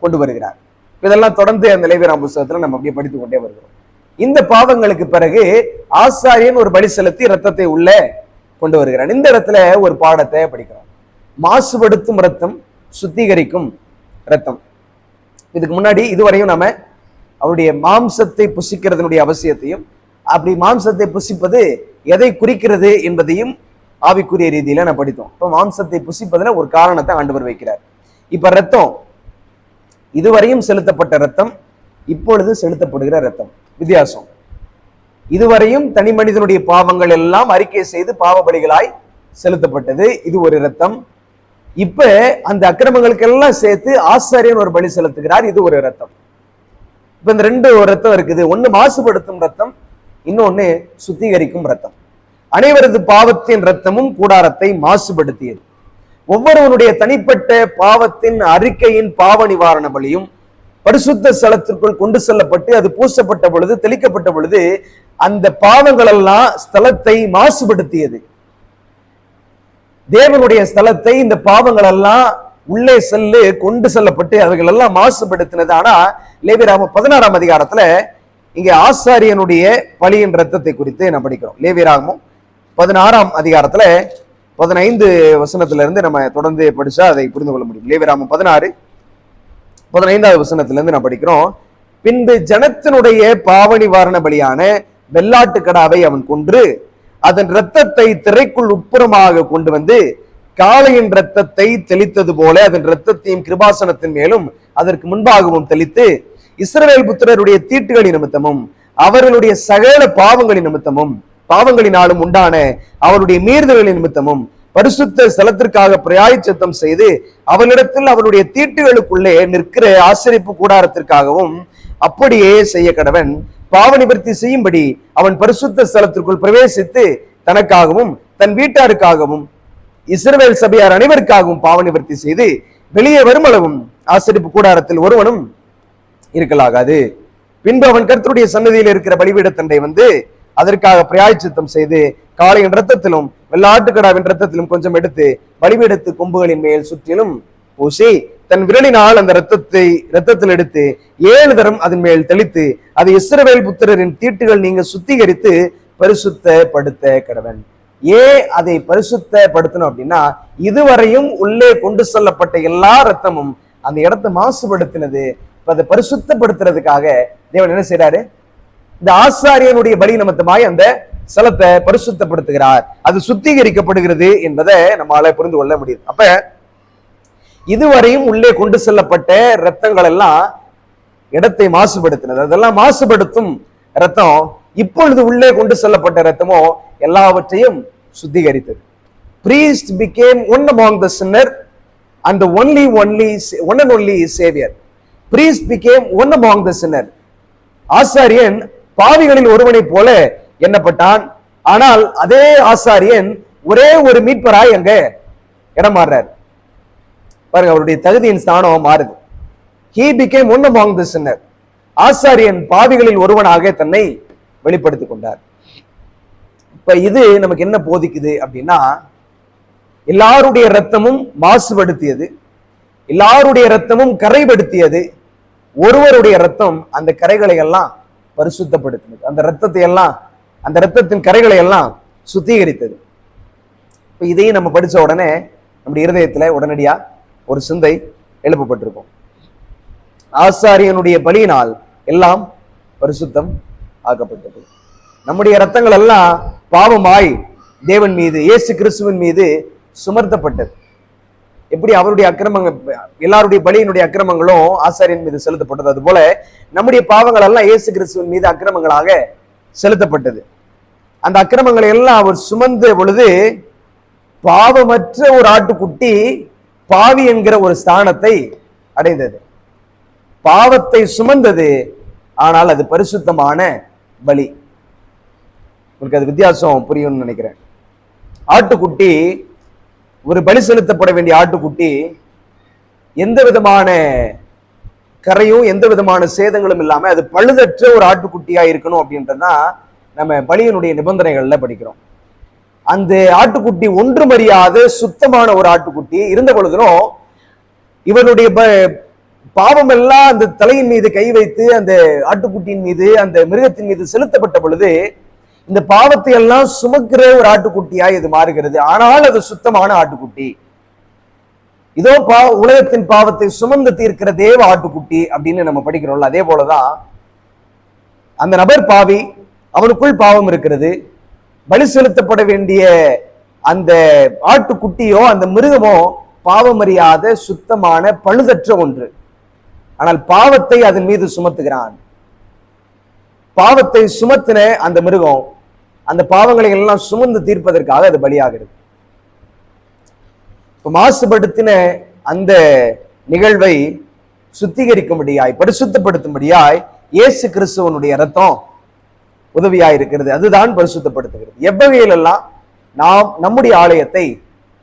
கொண்டு வருகிறார். இதெல்லாம் தொடர்ந்து அந்த லேவியராம் புத்தகத்துல நம்ம அப்படியே படித்துக் கொண்டே வருகிறோம். இந்த பாவங்களுக்கு பிறகு ஆசாரியன் ஒரு பலி செலுத்தி இரத்தத்தை உள்ள கொண்டு வருகிறார். இந்த இடத்துல ஒரு பாடத்தை படிக்கிறோம். மாசுபடுத்தும் ரத்தம், சுத்திகரிக்கும் ரத்தம். இதுக்கு முன்னாடி இதுவரையும் நாம அவருடைய மாம்சத்தை புசிக்கிறதனுடைய அவசியத்தையும், அப்படி மாம்சத்தை புசிப்பது எதை குறிக்கிறது என்பதையும் ஆவிக்குரிய ரீதியில நான் படித்தோம். இப்ப மாம்சத்தை புசிப்பதுல ஒரு காரணத்தை ஆண்டவர் வைக்கிறார். இப்ப ரத்தம், இதுவரையும் செலுத்தப்பட்ட ரத்தம், இப்பொழுது செலுத்தப்படுகிற ரத்தம் வித்தியாசம். இதுவரையும் தனி மனிதனுடைய பாவங்கள் எல்லாம் அறிக்கை செய்து பாவ பலிகளாய் செலுத்தப்பட்டது, இது ஒரு ரத்தம். இப்ப அந்த அக்கிரமங்களுக்கு எல்லாம் சேர்த்து ஆசாரியன் ஒரு பலி செலுத்துகிறார், இது ஒரு ரத்தம். இப்ப இந்த ரெண்டு ரத்தம் இருக்குது. ஒண்ணு மாசுபடுத்தும் ரத்தம், இன்னொன்னு சுத்திகரிக்கும் ரத்தம். அனைவரது பாவத்தின் ரத்தமும் கூடாரத்தை மாசுபடுத்தியது. ஒவ்வொருவனுடைய தனிப்பட்ட பாவத்தின் அறிக்கையின் பாவ நிவாரண பலியும் பரிசுத்த ஸ்தலத்திற்குள் கொண்டு செல்லப்பட்டு அது பூசப்பட்ட பொழுது, தெளிக்கப்பட்ட பொழுது அந்த பாவங்கள் எல்லாம் ஸ்தலத்தை மாசுபடுத்தியது. தேவனுடைய ஸ்தலத்தை இந்த பாவங்கள் எல்லாம் உள்ளே செல்லு கொண்டு செல்லப்பட்டு அவைகள் எல்லாம் மாசுபடுத்தினது. ஆனா லேவியராகமம் 16ஆம் அதிகாரத்துல இங்க ஆசாரியனுடைய பலியின் ரத்தத்தை குறித்து நான் படிக்கிறோம். லேவியராகமம் 16ஆம் அதிகாரத்துல 15 வசனத்துல இருந்து நம்ம தொடர்ந்து படிச்சா அதை புரிந்து கொள்ள முடியும். லேவியராகமம் 16:15 வசனத்துல இருந்து நான் படிக்கிறோம். பின்பு ஜனத்தினுடைய பாவ நிவாரண பலியான வெள்ளாட்டு கடாவை அவன் கொன்று அதன் இரத்தத்தை திரைக்குள் உட்புறமாக கொண்டு வந்து காளையின் இரத்தத்தை தெளித்தது போல அதன் இரத்தத்தையும் கிருபாசனத்தின் மேலும் அதற்கு முன்பாகவும் தெளித்து இஸ்ரவேல் புத்திரருடைய தீட்டுகளின் நிமித்தமும் அவர்களுடைய சகல பாவங்களின் நிமித்தமும் பாவங்களினாலும் உண்டான அவருடைய மீறுதல்களின் நிமித்தமும் பரிசுத்த ஸ்தலத்திற்காக பிராயச்சித்தம் செய்து அவளிடத்தில் அவருடைய தீட்டுகளுக்குள்ளே நிற்கிற ஆசரிப்பு கூடாரத்திற்காகவும் அப்படியே செய்ய கடவன். பாவ நிவர்த்தி செய்யும்படி அவன் பரிசுத்த ஸ்தலத்திற்குள் பிரவேசித்து தனக்காகவும் தன் வீட்டாருக்காகவும் இஸ்ரவேல் சபையார் அனைவருக்காகவும் பாவ நிவர்த்தி செய்து வெளியே வருமளவும் ஆசரிப்பு கூடாரத்தில் ஒருவனும் இருக்கலாகாது. பின்பு அவன் கர்த்தருடைய சன்னதியில் இருக்கிற பலிபீடத்தண்டை வந்து அதற்காக பிராயச்சித்தம் செய்து காளையின் இரத்தத்திலும் வெள்ளாட்டுக்கடாவின் இரத்தத்திலும் கொஞ்சம் எடுத்து பலிபீடத்து கொம்புகளின் மேல் சுற்றிலும் பூசி தன் விரலினால் அந்த இரத்தத்தில் எடுத்து 7 தரம் அதன் மேல் தெளித்து அது இஸ்ரவேல் புத்திரரின் தீட்டுகள் நீங்க சுத்திகரித்து பரிசுத்தப்படுத்த கடவன். ஏன் அதை பரிசுத்தப்படுத்தணும் அப்படின்னா, இதுவரையும் உள்ளே கொண்டு செல்லப்பட்ட எல்லா ரத்தமும் அந்த இடத்தை மாசுபடுத்தினது. இப்ப அதை பரிசுத்தப்படுத்துறதுக்காக தேவன் என்ன செய்யறாரு? இந்த ஆசாரியனுடைய பலி நிமித்தமாய் அந்த ஸ்தலத்தை பரிசுத்தப்படுத்துகிறார். அது சுத்திகரிக்கப்படுகிறது என்பதை நம்மளால புரிந்து கொள்ள முடியுது. அப்ப இதுவரையும் உள்ளே கொண்டு செல்லப்பட்ட ரத்தங்கள் எல்லாம் இடத்தை மாசுபடுத்தினது. அதெல்லாம் மாசுபடுத்தும் ரத்தம். இப்பொழுது உள்ளே கொண்டு செல்லப்பட்ட ரத்தமோ எல்லாவற்றையும் சுத்திகரித்தது. Priest became one among the sinner and the one and only savior. Priest became one among the sinner. ஆசாரியன் பாவிகளில் ஒருவனை போல எண்ணப்பட்டான். ஆனால் அதே ஆசாரியன் ஒரே ஒரு மீட்பராய் அங்க இடம் மாறுறார். பாருங்க, அவருடைய தகுதியின் ஸ்தானம் மாறுது. He became one among the sinner. ஆசாரியன் பாவிகளில் ஒருவனாக தன்னை வெளிப்படுத்திக் கொண்டார். இப்ப இது நமக்கு என்ன போதிக்குது அப்படின்னா, எல்லாருடைய ரத்தமும் மாசுபடுத்தியது, எல்லாருடைய ரத்தமும் கரைபடுத்தியது. ஒருவருடைய ரத்தம் அந்த கரைகளை எல்லாம் பரிசுத்தப்படுத்தினது. அந்த ரத்தத்தை எல்லாம், அந்த ரத்தத்தின் கரைகளை எல்லாம் சுத்திகரித்தது. இப்ப இதையும் நம்ம படிச்ச உடனே நம்முடைய இருதயத்துல உடனடியா ஒரு சிந்தை எழுப்பப்பட்டிருக்கும். ஆசாரியனுடைய பலியினால் எல்லாம் பரிசுத்தம் ஆக்கப்பட்டது. நம்முடைய ரத்தங்கள் எல்லாம் பாவமாய் தேவன் மீது, இயேசு கிறிஸ்துவின் மீது சுமர்த்தப்பட்டது. எப்படி அவருடைய அக்கிரமங்கள், எல்லாருடைய பலியினுடைய அக்கிரமங்களும் ஆசாரியன் மீது செலுத்தப்பட்டது, அது போல நம்முடைய பாவங்கள் எல்லாம் இயேசு கிறிஸ்துவின் மீது அக்கிரமங்களாக செலுத்தப்பட்டது. அந்த அக்கிரமங்களை எல்லாம் அவர் சுமந்த பொழுது பாவமற்ற ஒரு ஆட்டுக்குட்டி பாவி என்கிற ஒரு ஸ்தானத்தை அடைந்தது. பாவத்தை சுமந்தது, ஆனால் அது பரிசுத்தமான பலி. உங்களுக்கு அது வித்தியாசம் புரியும்னு நினைக்கிறேன். ஆட்டுக்குட்டி, ஒரு பலி செலுத்தப்பட வேண்டிய ஆட்டுக்குட்டி எந்த விதமான கரையும் எந்த விதமான சேதங்களும் இல்லாம அது பழுதற்ற ஒரு ஆட்டுக்குட்டியா இருக்கணும் அப்படின்றதான் நம்ம பலியினுடைய நிபந்தனைகள்ல படிக்கிறோம். அந்த ஆட்டுக்குட்டி ஒன்றுமறியாத சுத்தமான ஒரு ஆட்டுக்குட்டி இருந்த பொழுதும் இவனுடைய பாவம் எல்லாம் அந்த தலையின் மீது கை வைத்து அந்த ஆட்டுக்குட்டியின் மீது, அந்த மிருகத்தின் மீது செலுத்தப்பட்ட பொழுது இந்த பாவத்தை எல்லாம் சுமக்கிற ஒரு ஆட்டுக்குட்டியாய் இது மாறுகிறது. ஆனால் அது சுத்தமான ஆட்டுக்குட்டி. இதோ உலகத்தின் பாவத்தை சுமந்து தீர்க்கிற தேவ ஆட்டுக்குட்டி அப்படின்னு நம்ம படிக்கிறோம்ல, அதே போலதான் அந்த நபர் பாவி, அவனுக்குள் பாவம் இருக்கிறது. பலி செலுத்தப்பட வேண்டிய அந்த ஆட்டுக்குட்டியோ அந்த மிருகமோ பாவமறியாத சுத்தமான பழுதற்ற ஒன்று. ஆனால் பாவத்தை அதன் மீது சுமத்துகிறான். பாவத்தை சுமத்தின அந்த மிருகம் அந்த பாவங்களை எல்லாம் சுமந்து தீர்ப்பதற்காக அது பலியாகிறது. இப்ப மாசுபடுத்தின அந்த நிகழ்வை சுத்திகரிக்கும்படியாய், பரிசுத்தப்படுத்தும்படியாய் இயேசு கிறிஸ்துவனுடைய ரத்தம் உதவியா இருக்கிறது. அதுதான் பரிசுத்தப்படுத்துகிறது. எவ்வகையிலெல்லாம் நாம் நம்முடைய ஆலயத்தை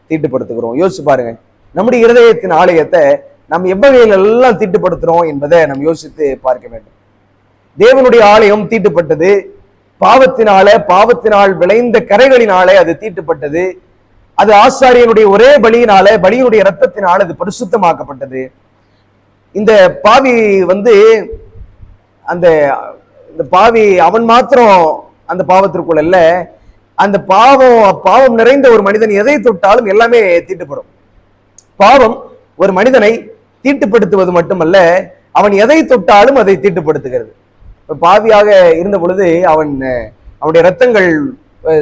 தீட்டுப்படுத்துகிறோம்? யோசிச்சு பாருங்க. நம்முடைய இருதயத்தின் ஆலயத்தை நாம் எவ்வகையிலெல்லாம் தீட்டுப்படுத்துறோம் என்பதை நாம் யோசித்து பார்க்க வேண்டும். தேவனுடைய ஆலயம் தீட்டுப்பட்டது. பாவத்தினால் விளைந்த கரைகளினாலே அது தீட்டுப்பட்டது. அது ஆசாரியனுடைய ஒரே பலியினுடைய இரத்தத்தினால் அது பரிசுத்தமாக்கப்பட்டது. இந்த பாவி இந்த பாவி அவன் மாத்திரம் அந்த பாவத்திற்குள் அல்ல, அந்த பாவம் நிறைந்த ஒரு மனிதன் எதை தொட்டாலும் எல்லாமே தீட்டுப்படும். பாவம் ஒரு மனிதனை தீட்டுப்படுத்துவது மட்டுமல்ல, அவன் எதை தொட்டாலும் அதை தீட்டுப்படுத்துகிறது. பாவியாக இருந்த பொழுது அவனுடைய ரத்தங்கள்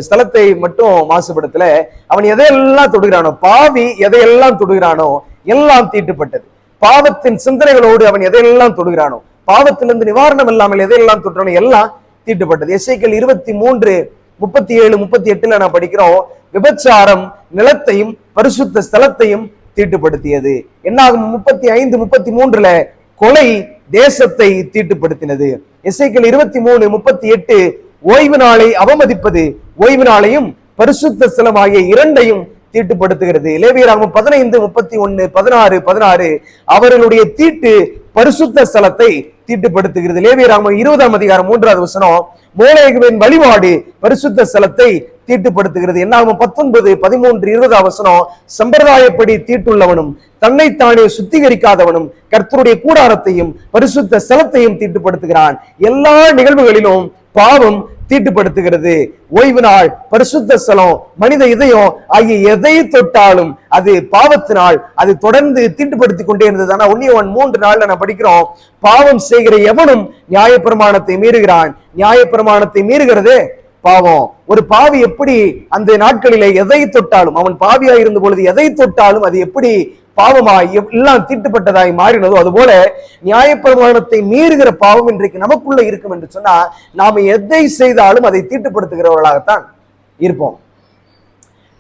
ஸ்தலத்தை மட்டும் மாசுபடுத்தல, அவன் எதையெல்லாம் தொடுகிறானோ, பாவி எதையெல்லாம் தொடுகிறானோ எல்லாம் தீட்டுப்பட்டது. பாவத்தின் சிந்தனைகளோடு அவன் எதையெல்லாம் தொடுகிறானோ, பாவத்திலிருந்து நிவாரணம் இல்லாமல் எதையெல்லாம் தொட்டானோ எல்லாம் தீட்டுப்பட்டது. எசேக்கியேல் 23:37-38 நான் படிக்கிறோம், விபச்சாரம் நிலத்தையும் பரிசுத்த ஸ்தலத்தையும் தீட்டுப்படுத்தியது. என்னாகும் 35-33 கொலை தேசத்தை தீட்டுப்படுத்தினது. எசேக்கியேல் 23:38 ஓய்வு நாளை அவமதிப்பது ஓய்வு நாளையும் பரிசுத்த ஸ்தலமாகிய இரண்டையும் தீட்டுப்படுத்துகிறது. லேவியராகமம் 15:31-16 அவர்களுடைய தீட்டு பரிசுத்த ஸ்தலத்தை தீட்டுப்படுத்துகிறது. லேவியராகமம் 20:3 மோளேகுவின் வழிபாடு பரிசுத்த ஸ்தலத்தை தீட்டுப்படுத்துகிறது. என்னாகும் 19:13-20 சம்பிரதாயப்படி தீட்டுள்ளவனும் தன்னைத்தானே சுத்திகரிக்காதவனும் கர்த்தருடைய கூடாரத்தையும் பரிசுத்த ஸ்தலத்தையும் தீட்டுப்படுத்துகிறான். எல்லா நிகழ்வுகளிலும் பாவம் தீட்டுப்படுத்துகிறது. ஓய்வு நாள், பரிசுத்த ஸ்தலம், மனித இதயம் ஆகிய எதை தொட்டாலும் அது பாவத்தினால் அது தொடர்ந்து தீட்டுப்படுத்தி கொண்டே இருந்தது. ஆனா 1:3 நான் படிக்கிறோம், பாவம் செய்கிற எவனும் நியாயப்பிரமாணத்தை மீறுகிறான். நியாயப்பிரமாணத்தை மீறுகிறதே பாவம். ஒரு பாவி எப்படி அந்த நாட்களிலே எதை தொட்டாலும், அவன் பாவியா இருந்த பொழுது எதை தொட்டாலும் அது எப்படி பாவமாய் எல்லாம் தீட்டுப்பட்டதாய் மாறினதோ, அதுபோல நியாயப்பிரமாணத்தை மீறுகிற பாவம் இன்றைக்கு நமக்குள்ள இருக்கும் என்று சொன்னா, நாம எதை செய்தாலும் அதை தீட்டுப்படுத்துகிறவர்களாகத்தான் இருப்போம்.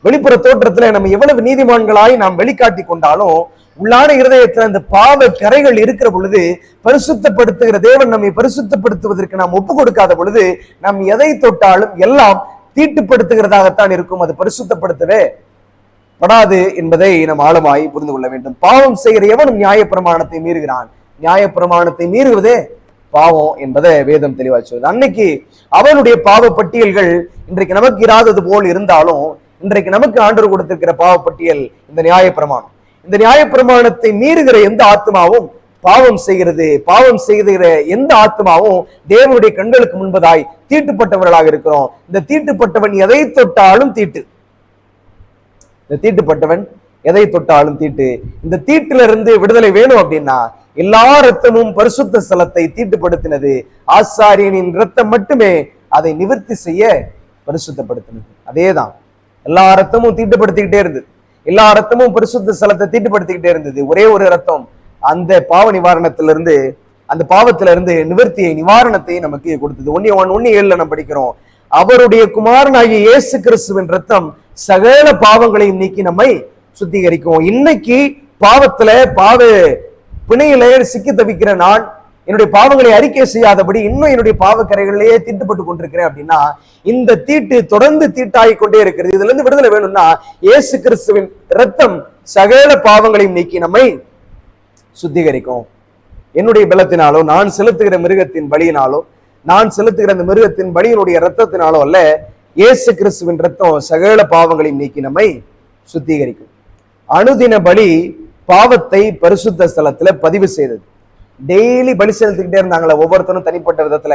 வெளிப்புற தோற்றத்துல நம்ம எவ்வளவு நீதிமான்களாய் நாம் வெளிக்காட்டி கொண்டாலும் உள்ளான இருதயத்துல அந்த பாவ கரைகள் இருக்கிற பொழுது, பரிசுத்தப்படுத்துகிற தேவன் நம்மை பரிசுத்தப்படுத்துவதற்கு நாம் ஒப்பு கொடுக்காத பொழுது, நாம் எதை தொட்டாலும் எல்லாம் தீட்டுப்படுத்துகிறதாகத்தான் இருக்கும். அது பரிசுத்தப்படுத்தவே படாது என்பதை நாம் ஆழமாய் புரிந்து கொள்ள வேண்டும். பாவம் செய்கிற எவனும் நியாயப்பிரமாணத்தை மீறுகிறான். நியாயப்பிரமாணத்தை மீறுவதே பாவம் என்பதை வேதம் தெளிவா சொல்லுது. அன்னைக்கு அவனுடைய பாவ பட்டியல்கள் இன்றைக்கு நமக்கு இராதது போல் இருந்தாலும், இன்றைக்கு நமக்கு ஆண்டவர் கொடுத்திருக்கிற பாவ பட்டியல் இந்த நியாயப்பிரமாணம். இந்த நியாயப்பிரமாணத்தை மீறுகிற எந்த ஆத்மாவும் பாவம் செய்கிறது. பாவம் செய்கிற எந்த ஆத்மாவும் தேவனுடைய கண்களுக்கு முன்பதாய் தீட்டுப்பட்டவர்களாக இருக்கிறோம். இந்த தீட்டுப்பட்டவன் எதை தொட்டாலும் தீட்டு. இந்த தீட்டுப்பட்டவன் எதை தொட்டாலும் தீட்டு. இந்த தீட்டுல இருந்து விடுதலை வேணும் அப்படின்னா எல்லா ரத்தமும் பரிசுத்த ஸ்தலத்தை தீட்டுப்படுத்தினது. ஆசாரியனின் ரத்தம் மட்டுமே அதை நிவர்த்தி செய்ய பரிசுத்தப்படுத்தினது. அதேதான், எல்லா ரத்தமும் தீட்டுப்படுத்திக்கிட்டே இருந்தது. எல்லா ரத்தமும் பரிசுத்த ஸ்தலத்தை தீட்டுப்படுத்திக்கிட்டே இருந்தது. ஒரே ஒரு ரத்தம் அந்த பாவ நிவாரணத்திலிருந்து, அந்த பாவத்திலிருந்து நிவர்த்தியை, நிவாரணத்தை நமக்கு கொடுத்தது. 1:7 நம்ம படிக்கிறோம், அவருடைய குமாரனாகிய இயேசு கிறிஸ்துவின் ரத்தம் சகல பாவங்களையும் நீக்கி நம்மை சுத்திகரிக்கும். இன்னைக்கு பாவத்துல பிணையில சிக்கி தவிக்கிற நான் என்னுடைய பாவங்களை அறிக்கை செய்யாதபடி இன்னும் என்னுடைய பாவக்கரைகளிலேயே தீட்டுப்பட்டு கொண்டிருக்கிறேன் அப்படின்னா, இந்த தீட்டு தொடர்ந்து தீட்டாகி கொண்டே இருக்கிறது. இதுல இருந்து விடுதலை வேணும்னா இயேசு கிறிஸ்துவின் ரத்தம் சகல பாவங்களையும் நீக்கி நம்மை சுத்திகரிக்கும். என்னுடைய பலத்தினாலோ, நான் செலுத்துகிற மிருகத்தின் பலியினாலோ, நான் செலுத்துகிற அந்த மிருகத்தின் பலியினுடைய ரத்தத்தினாலோ அல்ல, இயேசு கிறிஸ்துவின் ரத்தம் சகல பாவங்களையும் நீக்கி நம்மை சுத்திகரிக்கும். அனுதின பலி பாவத்தை பரிசுத்த ஸ்தலத்துல பதிவு செய்தது. டெய்லி பலி செலுத்திக்கிட்டே இருந்தாங்களே ஒவ்வொருத்தரும் தனிப்பட்ட விதத்துல,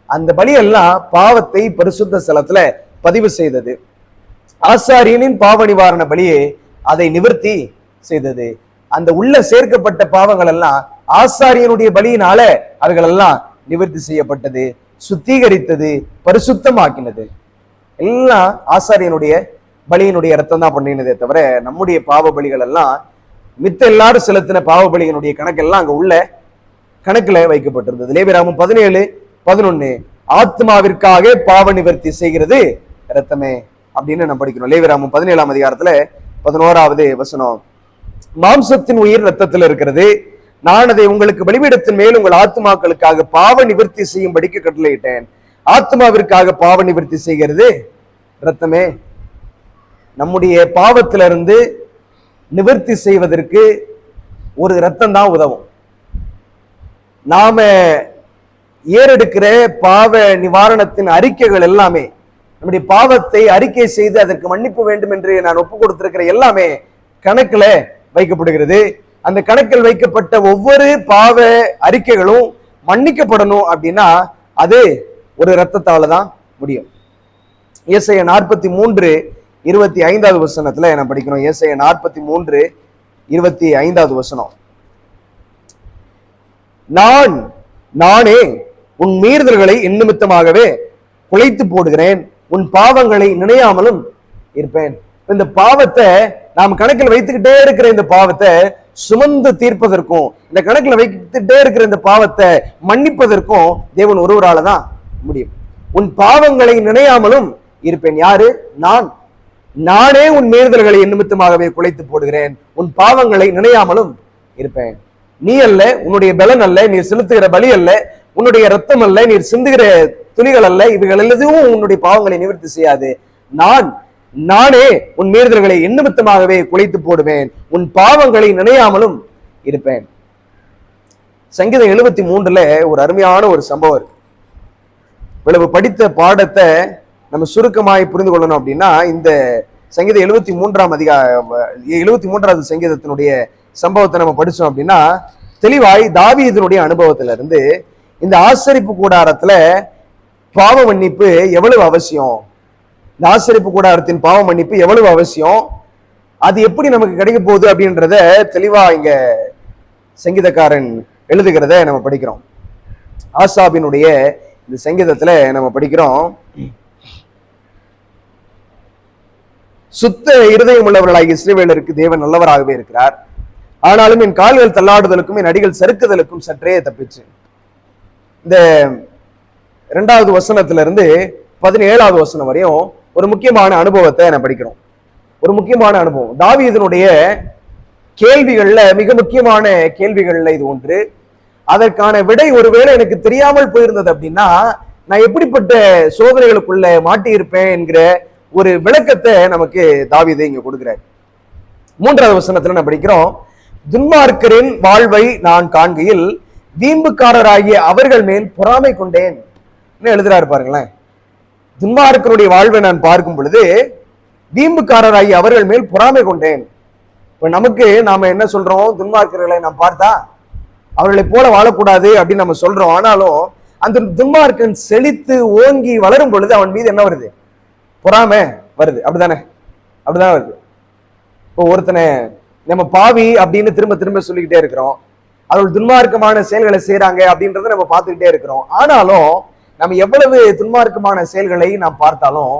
அந்த பலி எல்லாம் பாவத்தை பரிசுத்த ஸ்தலத்துல பதிவு செய்தது. ஆசாரியனின் பாவ நிவாரண பலியே அதை நிவர்த்தி செய்தது. அந்த உள்ள சேர்க்கப்பட்ட பாவங்கள் எல்லாம் ஆசாரியனுடைய பலியினால அவைகள் எல்லாம் நிவர்த்தி செய்யப்பட்டது, சுத்திகரித்தது, பரிசுத்தமாக்கினது. எல்லாம் ஆசாரியனுடைய பலியினுடைய ரத்தம் தான் பண்ணினதே தவிர நம்முடைய பாவ பலிகள் எல்லாம், மித்த எல்லாரும் செலுத்தின பாவ பலியினுடைய கணக்கெல்லாம் அங்க உள்ள கணக்குல வைக்கப்பட்டிருந்தது. லேவியராகமம் 17:11 ஆத்மாவிற்காக பாவ நிவர்த்தி செய்கிறது ரத்தமே அப்படின்னு நம்ம படிக்கிறோம். லேவியராகமம் 17 அதிகாரத்துல 11வது வசனம், மாம்சத்தின் உயிர் ரத்தத்தில் இருக்கிறது, நான் அதை உங்களுக்கு பலிபீடத்தின் மேல் உங்கள் ஆத்துமாக்களுக்காக பாவ நிவர்த்தி செய்யும்படிக்கு கட்டளையிட்டேன். ஆத்மாவிற்காக பாவ நிவர்த்தி செய்கிறது இரத்தமே. நம்முடைய பாவத்திலிருந்து நிவர்த்தி செய்வதற்கு ஒரு இரத்தம் தான் உதவும். நாம ஏறெடுக்கிற பாவ நிவாரணத்தின் அறிக்கைகள் எல்லாமே, நம்முடைய பாவத்தை அறிக்கை செய்து அதற்கு மன்னிப்பு வேண்டும் என்று நான் ஒப்பு கொடுத்திருக்கிற எல்லாமே கணக்குல வைக்கப்படுகிறது. அந்த கணக்கில் வைக்கப்பட்ட ஒவ்வொரு பாவ அறிக்கைகளும் மன்னிக்கப்படணும் அப்படின்னா அது ஒரு இரத்தத்தால தான் முடியும். ஏசாயா 43:25 வசனத்துல என்ன படிக்கிறோம்? ஏசாயா 43:25 வசனம். நானே உன் மீறுதல்களை என் நிமித்தமாகவே குலைத்து போடுகிறேன், உன் பாவங்களை நினையாமலும் இருப்பேன். இந்த பாவத்தை நாம் கணக்கில் வைத்துக்கிட்டே இருக்கிற இந்த பாவத்தை சுமந்து தீர்ப்பதற்கும், இந்த கணக்கில் வைத்துட்டே இருக்கிற இந்த பாவத்தை மன்னிப்பதற்கும் தேவன் ஒருவரால தான் முடியும். உன் பாவங்களை நினையாமலும் இருப்பேன். யாரு? நானே உன் மீறுதல்களை என் நிமித்தமாகவே குலைத்து போடுகிறேன், உன் பாவங்களை நினையாமலும் இருப்பேன். நீ அல்ல, உன்னுடைய பலன் அல்ல, நீ செலுத்துகிற பலி அல்ல, உன்னுடைய ரத்தம் அல்ல, நீ சிந்துகிற துளிகள் அல்ல, இவைகள் எதுவும் உன்னுடைய பாவங்களை நிவர்த்தி செய்யாது. நானே உன் மீறுதல்களை என் நிமித்தமாகவே குலைத்து போடுவேன், உன் பாவங்களை நினையாமலும் இருப்பேன். சங்கீதம் 73 ஒரு அருமையான ஒரு சம்பவம் இருக்கு. இவ்வளவு படித்த பாடத்தை நம்ம சுருக்கமாய் புரிந்து கொள்ளணும் அப்படின்னா இந்த சங்கீதம் 73வது சங்கீதத்தினுடைய சம்பவத்தை நம்ம படிச்சோம் அப்படின்னா தெளிவாய் தாவீதுனுடைய அனுபவத்துல இருந்து இந்த ஆசரிப்பு கூடாரத்துல பாவ மன்னிப்பு எவ்வளவு அவசியம், இந்த ஆசரிப்பு கூடாரத்தின் பாவ மன்னிப்பு எவ்வளவு அவசியம், அது எப்படி நமக்கு கிடைக்க போகுது அப்படின்றத தெளிவா இங்க சங்கீதக்காரன் எழுதுகிறத நம்ம படிக்கிறோம். ஆசாபினுடைய இந்த சங்கீதத்துல நம்ம படிக்கிறோம், சுத்த இருதயம் உள்ளவர்களாகிய இஸ்ரவேலருக்கு தேவன் நல்லவராகவே இருக்கிறார், ஆனாலும் என் கால்கள் தள்ளாடுதலுக்கும் என் அடிகள் சறுக்குதலுக்கும் சற்றே தப்பிச்சு. இந்த 2வது வசனத்துல இருந்து 17வது வசனம் வரையும் ஒரு முக்கியமான அனுபவத்தை நான் படிக்கிறோம். ஒரு முக்கியமான அனுபவம், தாவீதுனுடைய கேள்விகள்ல மிக முக்கியமான கேள்விகள்ல இது ஒன்று. அதற்கான விடை ஒருவேளை எனக்கு தெரியாமல் போயிருந்தது அப்படின்னா நான் எப்படிப்பட்ட சோதனைகளுக்குள்ள மாட்டி இருப்பேன் என்கிற ஒரு விளக்கத்தை நமக்கு தாவீது இங்க கொடுக்கிறார். 3வது வசனத்துல நான் படிக்கிறோம், துன்மார்க்கரின் வாழ்வை நான் காண்கையில் வீம்புக்காரராகிய அவர்கள் மேல் பொறாமை கொண்டேன். என்ன எழுதுறாரு பாருங்களேன், துன்மார்க்கருடைய வாழ்வை நான் பார்க்கும் பொழுது வீம்புக்காரராகிய அவர்கள் மேல் பொறாமை கொண்டேன். இப்ப நாம என்ன சொல்றோம், துன்மார்க்கர்களை நாம் பார்த்தா அவர்களை போல வாழக்கூடாது அப்படின்னு நம்ம சொல்றோம். ஆனாலும் அந்த துன்மார்க்கன் செழித்து ஓங்கி வளரும் பொழுது அவன் மீது என்ன வருது? பொறாமை வருது. அப்படிதானே வருது. இப்போ ஒருத்தனை நம்ம பாவி அப்படின்னு திரும்ப திரும்ப சொல்லிக்கிட்டே இருக்கிறோம், அவர்கள் துன்மார்க்கமான செயல்களை செய்யறாங்க அப்படின்றத நம்ம பார்த்துக்கிட்டே இருக்கிறோம். ஆனாலும் நம்ம எவ்வளவு துன்மார்க்கமான செயல்களை நாம் பார்த்தாலும்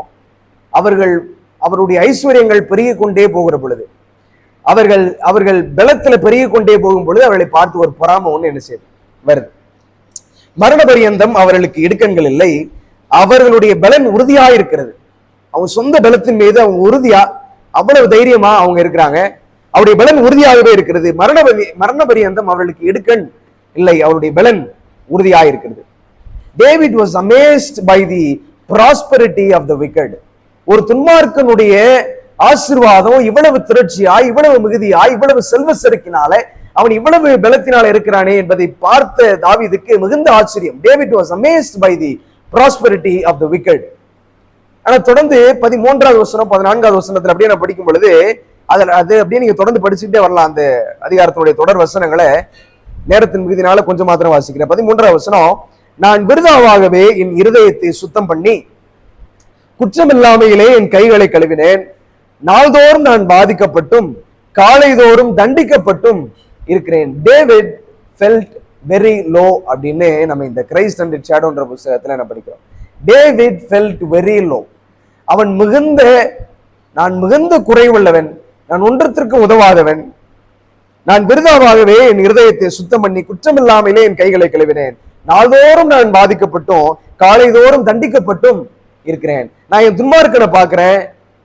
அவருடைய ஐஸ்வர்யங்கள் பெருகி கொண்டே போகிற பொழுது, அவர்கள் பலத்துல பெருகி கொண்டே போகும் பொழுது அவர்களை பார்த்து ஒரு பொறாமை ஒண்ணு என்ன செய்யுது? வருது. மரண பரியந்தம் அவர்களுக்கு இடுக்கண்கள் இல்லை, அவர்களுடைய பலன் உறுதியா இருக்கிறது. அவங்க சொந்த பலத்தின் மீது அவங்க உறுதியா, அவ்வளவு தைரியமா அவங்க இருக்கிறாங்க. அவருடைய பலன் உறுதியாகவே இருக்கிறது. மரண பரியந்தம் அவர்களுக்கு இடுக்கண் இல்லை, அவருடைய பலன் உறுதியா இருக்கிறது. David was amazed by the prosperity of the wicked. ஒரு துன்மார்க்கனுடைய ஆசீர்வாதம் இவ்வளவு திரட்சியா, இவ்வளவு மிகுதியா, இவ்வளவு செல்வ செருக்கினால அவன் இவ்வளவு பலத்தினால இருக்கிறானே என்பதை பார்த்த தாவீதுக்கு மிகுந்த ஆச்சரியம். David was amazed by the prosperity of the wicked. ஆனா தொடர்ந்து 13வது வசனம் 14வது வசனத்துல அப்படியே நான் படிக்கும் பொழுது அது அப்படியே நீங்க தொடர்ந்து படிச்சுக்கிட்டே வரலாம். அந்த அதிகாரத்தினுடைய தொடர் வசனங்களை நேரத்தின் மிகுதினால கொஞ்சம் மாத்திரம் வாசிக்கிறேன். 13வது வசனம், நான் விருதாவாகவே என் இருதயத்தை சுத்தம் பண்ணி குற்றமில்லாமையிலே என் கைகளை கழுவினேன், நாள்தோறும் நான் பாதிக்கப்பட்டும் காலைதோறும் தண்டிக்கப்பட்டும் இருக்கிறேன். டேவிட் ஃபெல்ட் வெரி லோ அப்படின்னு நம்ம இந்த கிரைஸ்ட் அண்ட் இட்ஸ் ஷேடோன்ற புத்தகத்துல நான் படிக்கிறோம். David felt very low. அவன் நான் மிகுந்த குறைவுள்ளவன், நான் ஒன்றத்திற்கு உதவாதவன், நான் விருதாவாகவே என் இருதயத்தை சுத்தம் பண்ணி குற்றமில்லாமலே என் கைகளை கழுவினேன், நாள்தோறும் நான் பாதிக்கப்பட்டும் காலைதோறும் தண்டிக்கப்பட்டும் இருக்கிறேன். நான் என் துன்மார்க்கனை பார்க்கிறேன்,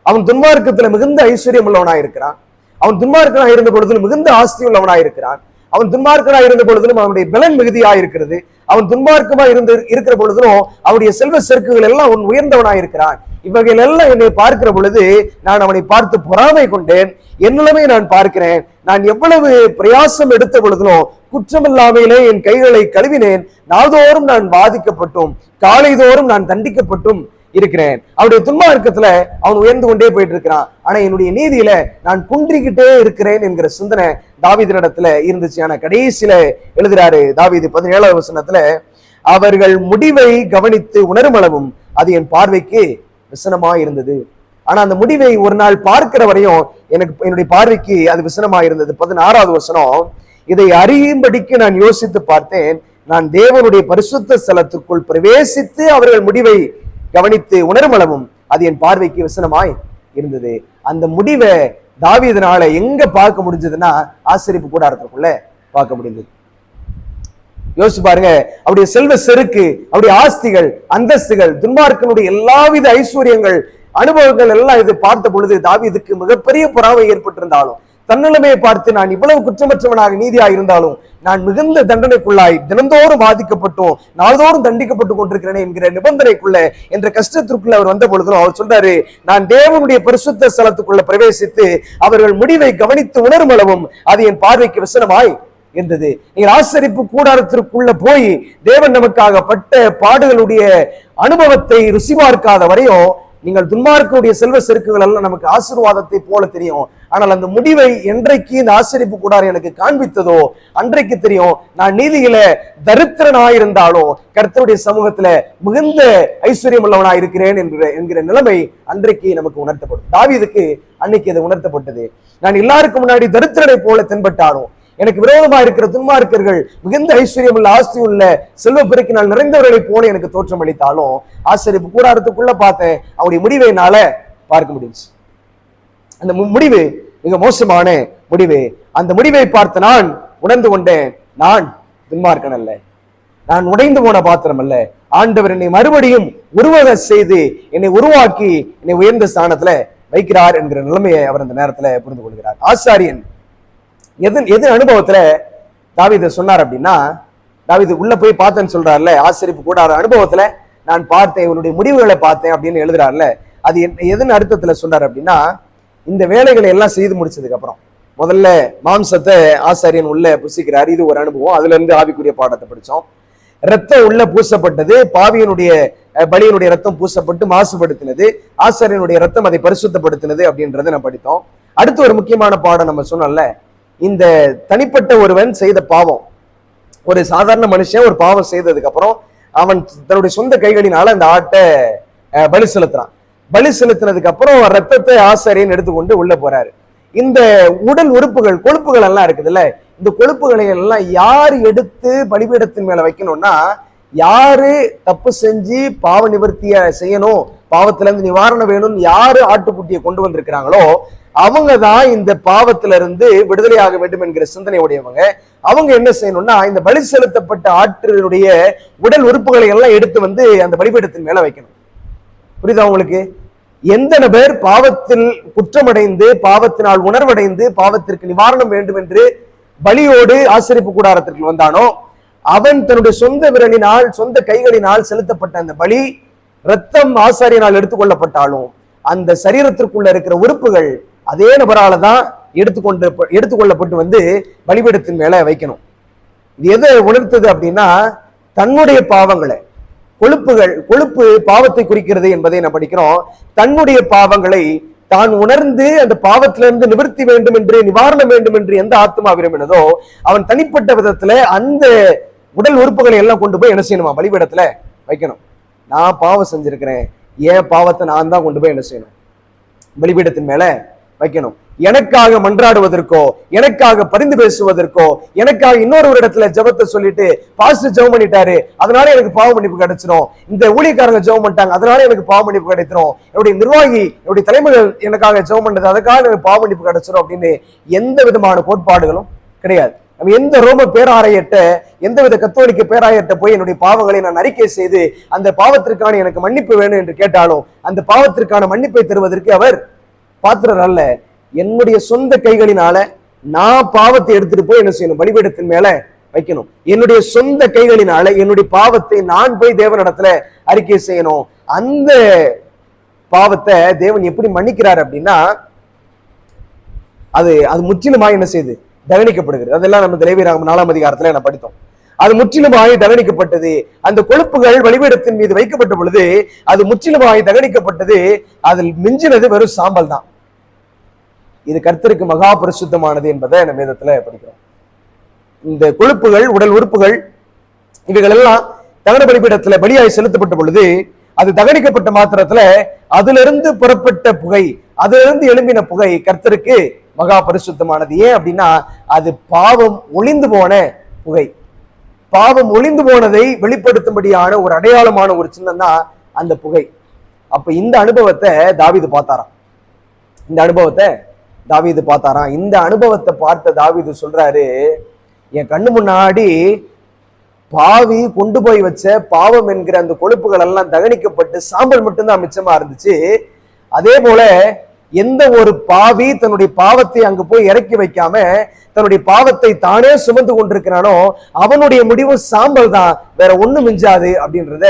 அவன் துன்மார்க்கத்துல மிகுந்த ஐஸ்வர்யம் உள்ளவனாய் இருக்கிறான், அவன் துன்மார்க்கனாக இருந்த பொழுது மிகுந்த ஆஸ்தி உள்ளவனாய் இருக்கிறான், அவன் துன்மார்க்கனா இருந்த பொழுதிலும் அவனுடைய பலன் மிகுதியா இருக்கிறது. அவன் துன்மார்க்கமா இருக்கிற பொழுதிலும் அவனுடைய செல்வ செருக்குகள் எல்லாம் அவன் உயர்ந்தவனா இருக்கிறான். இவர்கள் எல்லாம் என்னை பார்க்கிற பொழுது நான் அவனை பார்த்து பொறாமை கொண்டேன். என் நிலைமை நான் பார்க்கிறேன். நான் எவ்வளவு பிரயாசம் எடுத்த பொழுதிலும் குற்றமில்லாமையிலே என் கைகளை கழுவினேன். நாள்தோறும் நான் பாதிக்கப்பட்டும் காலைதோறும் நான் தண்டிக்கப்பட்டும் இருக்கிறேன். அவருடைய துன்மார்க்கத்துல அவன் உயர்ந்து கொண்டே போயிட்டு இருக்கிறான். ஆனா என்னுடைய நீதியில நான் குன்றிக்கிட்டே இருக்கிறேன் என்கிற சிந்தனை தாவீதினிடத்துல இருந்துச்சு. ஆனா கடைசியில எழுதுறாரு தாவீது 17வது வசனத்துல, அவர்கள் முடிவை கவனித்து உணருமளவும் அது என் பார்வைக்கு விசனமா இருந்தது. ஆனா அந்த முடிவை ஒரு நாள் பார்க்கிற வரையும் என்னுடைய பார்வைக்கு அது விசனமா இருந்தது. 16வது வசனம், இதை அறியும்படிக்கு நான் யோசித்து பார்த்தேன். நான் தேவனுடைய பரிசுத்த ஸ்தலத்துக்குள் பிரவேசித்து அவர்கள் முடிவை கவனித்து உணருமளவும் அது என் பார்வைக்கு விசனமாய் இருந்தது. அந்த முடிவை தாவீதுனால எங்க பார்க்க முடிஞ்சதுன்னா ஆசரிப்பு கூடாரத்துக்குள்ள பார்க்க முடிந்தது. யோசிச்சு பாருங்க, அவருடைய செல்வ செருக்கு, அவருடைய ஆஸ்திகள், அந்தஸ்துகள், துன்மார்க்கனுடைய எல்லாவித ஐஸ்வர்யங்கள், அனுபவங்கள் எல்லாம் இது பார்த்த பொழுது தாவீதுக்கு மிகப்பெரிய பொறாமை ஏற்பட்டிருந்தாலும், தன்னிலைமையை பார்த்து நான் இவ்வளவு குற்றமற்றவனாக நீதியாக இருந்தாலும் நான் மிகுந்த தண்டனைக்குள்ளாய் தினந்தோறும் பாதிக்கப்பட்டோம் நாள்தோறும் தண்டிக்கப்பட்டு கொண்டிருக்கிறேன் என்கிற நிபந்தனைக்குள்ள என்ற கஷ்டத்திற்குள்ள அவர் வந்த பொழுதும் அவர் சொல்றாரு, நான் தேவனுடைய பரிசுத்த ஸ்தலத்துக்குள்ள பிரவேசித்து அவர்கள் முடிவை கவனித்து உணரும் அளவும் அது என் பார்வைக்கு விசனமாய் இருந்தது. நீங்கள் ஆசரிப்பு கூடாரத்திற்குள்ள போய் தேவன் நமக்காக பட்ட பாடுகளுடைய அனுபவத்தை ருசி பார்க்காத வரையும் நீங்கள் துன்மார்க்கனுடைய செல்வ செருக்குகள் எல்லாம் நமக்கு ஆசீர்வாதத்தை போல தெரியும். ஆனால் அந்த முடிவை என்றைக்கு இந்த ஆசரிப்பு கூடாரம் எனக்கு காண்பித்ததோ அன்றைக்கு தெரியும் நான் நீதியில தரித்திரனாயிருந்தாலும் கர்த்தருடைய சமூகத்துல மிகுந்த ஐஸ்வர்யம் உள்ளவனா இருக்கிறேன் என்கிற நிலைமை அன்றைக்கு நமக்கு உணர்த்தப்படும். தாவீதுக்கு அன்னைக்கு அது உணர்த்தப்பட்டது. நான் எல்லாருக்கும் முன்னாடி தரித்திரனை போல தென்பட்டாலும் எனக்கு விரோதமா இருக்கிற துன்மார்க்கர்கள் மிகுந்த ஐஸ்வர்யம் உள்ள ஆஸ்தி உள்ள செல்வ பெருக்கினால் நிறைந்தவர்களை போல எனக்கு தோற்றம் அளித்தாலும் ஆசரிப்பு கூடாரத்துக்குள்ள பார்த்தேன் அவருடைய முடிவை என்னால பார்க்க முடிஞ்சு. அந்த முடிவு மிக மோசமான முடிவு. அந்த முடிவை பார்த்து நான் உணர்ந்து கொண்டேன், நான் துன்மார்க்கன் அல்ல, நான் உடைந்து போன பாத்திரம் அல்ல. ஆண்டவர் என்னை மறுபடியும் உருவக செய்து என்னை உருவாக்கி என்னை உயர்ந்த ஸ்தானத்துல வைக்கிறார் என்கிற நிலைமையை அவர் அந்த நேரத்துல புரிந்து கொள்கிறார். ஆசாரியன் எது அனுபவத்துல தாவீது சொன்னார் அப்படின்னா, தாவீது உள்ள போய் பார்த்தேன்னு சொல்றாருல, ஆசரிப்பு கூடார அனுபவத்துல நான் பார்த்தேன், இவனுடைய முடிவுகளை பார்த்தேன் அப்படின்னு எழுதுறாருல, அது எதன் அர்த்தத்துல சொன்னார் அப்படின்னா, இந்த வேலைகளை எல்லாம் செய்து முடிச்சதுக்கு அப்புறம் முதல்ல மாம்சத்தை ஆசாரியன் உள்ள புசிக்கிறார். இது ஒரு அனுபவம். அதுல இருந்து ஆவிக்குரிய பாடத்தை படிச்சோம். ரத்தம் உள்ள பூசப்பட்டது, பாவியனுடைய பலியனுடைய ரத்தம் பூசப்பட்டு மாசுபடுத்தினது, ஆசாரியனுடைய ரத்தம் அதை பரிசுத்தப்படுத்தினது அப்படின்றத நம்ம படித்தோம். அடுத்து ஒரு முக்கியமான பாடம் நம்ம சொன்னோம்ல, இந்த தனிப்பட்ட ஒருவன் செய்த பாவம், ஒரு சாதாரண மனுஷன் ஒரு பாவம் செய்ததுக்கு அப்புறம் அவன் தன்னுடைய சொந்த கைகளினால அந்த ஆட்டை பலி செலுத்துறான். பலி செலுத்தினதுக்கு அப்புறம் ரத்தத்தை ஆசாரியன் எடுத்துக்கொண்டு உள்ள போறாரு. இந்த உடல் உறுப்புகள் கொழுப்புகள் எல்லாம் இருக்குதுல்ல, இந்த கொழுப்புகளை எல்லாம் யார் எடுத்து பலிபீடத்தின் மேல வைக்கணும்னா, யாரு தப்பு செஞ்சு பாவ நிவர்த்திய செய்யணும், பாவத்துல இருந்து நிவாரணம் வேணும்னு யாரு ஆட்டுக்குட்டியை கொண்டு வந்திருக்கிறாங்களோ அவங்க தான் இந்த பாவத்தில இருந்து விடுதலையாக வேண்டும் என்கிற சிந்தனை உடையவங்க. அவங்க என்ன செய்யணும்னா, இந்த பலி செலுத்தப்பட்ட ஆற்றினுடைய உடல் உறுப்புகளை எல்லாம் எடுத்து வந்து அந்த பலிபீடத்தின் மேல வைக்கணும். புரியுதா உங்களுக்கு? எந்த நபர் பாவத்தில் குற்றமடைந்து பாவத்தினால் உணர்வடைந்து பாவத்திற்கு நிவாரணம் வேண்டும் என்று பலியோடு ஆசரிப்பு கூடாரத்திற்கு வந்தானோ அவன் தன்னுடைய சொந்த விரலினால் சொந்த கைகளினால் செலுத்தப்பட்ட அந்த பலி ரத்தம் ஆசாரியனால் எடுத்துக்கொள்ளப்பட்டாலும் அந்த சரீரத்திற்குள்ள இருக்கிற உறுப்புகள் அதே நபரால தான் எடுத்துக்கொள்ளப்பட்டு வந்து பலிபீடத்தின் மேல வைக்கணும். இது எதை உணர்த்தது அப்படின்னா, தன்னுடைய பாவங்களை, கொழுப்பு பாவத்தை குறிக்கிறது என்பதை நான் படிக்கிறோம். தன்னுடைய பாவங்களை தான் உணர்ந்து அந்த பாவத்திலிருந்து நிவர்த்தி வேண்டும் என்று நிவாரணம் வேண்டும் என்று எந்த ஆத்மா விரும்பினதோ அவன் தனிப்பட்ட விதத்துல அந்த உடல் உறுப்புகளை எல்லாம் கொண்டு போய் என்ன செய்யணுமா, பலிபீடத்துல வைக்கணும். நான் பாவம் செஞ்சிருக்கிறேன், ஏன் பாவத்தை நான் தான் கொண்டு போய் என்ன செய்யணும், பலிபீடத்தின் மேல வைக்கணும். எனக்காக மன்றாடுவதற்கோ எனக்காக பரிந்து பேசுவதற்கோ எனக்காக இன்னொரு ஒரு இடத்துல ஜெபத்தை சொல்லிட்டு பாஸ்டர் ஜெபம் பண்ணிட்டாரு அதனால எனக்கு பாவ மன்னிப்பு கிடைச்சிடும், இந்த ஊழியக்காரங்க ஜெபம் பண்ணிட்டாங்க அதனால எனக்கு பாவ மன்னிப்பு கிடைச்சிடும், என்னுடைய நிர்வாகி என்னுடைய தலைமைகள் எனக்காக ஜெபம் பண்ணது அதுக்காக எனக்கு பாவ மன்னிப்பு கிடைச்சிடும் அப்படின்னு எந்த விதமான கோட்பாடுகளும் கிடையாது. நம்ம எந்த ரோம பேராயர்கிட்ட எந்தவித கத்தோலிக்க பேராயர்கிட்ட போய் என்னுடைய பாவங்களை நான் அறிக்கை செய்து அந்த பாவத்திற்கான எனக்கு மன்னிப்பு வேணும் என்று கேட்டாலும் அந்த பாவத்திற்கான மன்னிப்பை தருவதற்கு அவர் பாத்திரர் அல்ல. என்னுடைய சொந்த கைகளினால நான் பாவத்தை எடுத்துட்டு போய் என்ன செய்யணும்? பலிபீடத்தின் மேல வைக்கணும். என்னுடைய சொந்த கைகளினால என்னுடைய பாவத்தை நான் போய் தேவனிடத்துல அறிக்கை செய்யணும். அந்த பாவத்தை தேவன் எப்படி மன்னிக்கிறார் அப்படின்னா, அது முற்றிலுமாய் என்ன செய்யுது? தகனிக்கப்படுகிறது. அதெல்லாம் நம்ம லேவியராகமம் 4ஆம் அதிகாரத்துல நான் படித்தோம். அது முற்றிலுமாய் தகனிக்கப்பட்டது. அந்த கொழுப்புகள் பலிபீடத்தின் மீது வைக்கப்பட்ட பொழுது அது முற்றிலுமாய் தகனிக்கப்பட்டது. அதில் மிஞ்சினது வெறும் சாம்பல் தான். இது கர்த்தருக்கு மகா பரிசுத்தமானது என்பதை நம்ம வேதத்துல படிக்கிறோம். இந்த கொழுப்புகள், உடல் உறுப்புகள், இவைகள் எல்லாம் தகன பலிபீடத்துல பலியாய் செலுத்தப்பட்ட பொழுது அது தகனிக்கப்பட்ட மாத்திரத்துல அதிலிருந்து புறப்பட்ட புகை, அதிலிருந்து எழும்பின புகை கர்த்தருக்கு மகா பரிசுத்தமானது. ஏன் அப்படின்னா அது பாவம் ஒளிந்து போன புகை. பாவம் ஒளிந்து போனதை வெளிப்படுத்தும்படியான ஒரு அடையாளமான ஒரு சின்னம் தான் அந்த புகை. அப்ப இந்த அனுபவத்தை தாவீது பார்த்தாராம். இந்த அனுபவத்தை பார்த்த தாவீது சொல்றாரு, என் கண்ணு முன்னாடி பாவி கொண்டு போய் வச்ச பாவம் என்கிற அந்த கொழுப்புகள் எல்லாம் தகனிக்கப்பட்டு சாம்பல் மட்டும்தான் மிச்சமா இருந்துச்சு. அதே போல எந்த ஒரு பாவி தன்னுடைய பாவத்தை அங்கு போய் இறக்கி வைக்காம தன்னுடைய பாவத்தை தானே சுமந்து கொண்டிருக்கிறானோ அவனுடைய முடிவு சாம்பல் தான், வேற ஒண்ணு மிஞ்சாது அப்படின்றத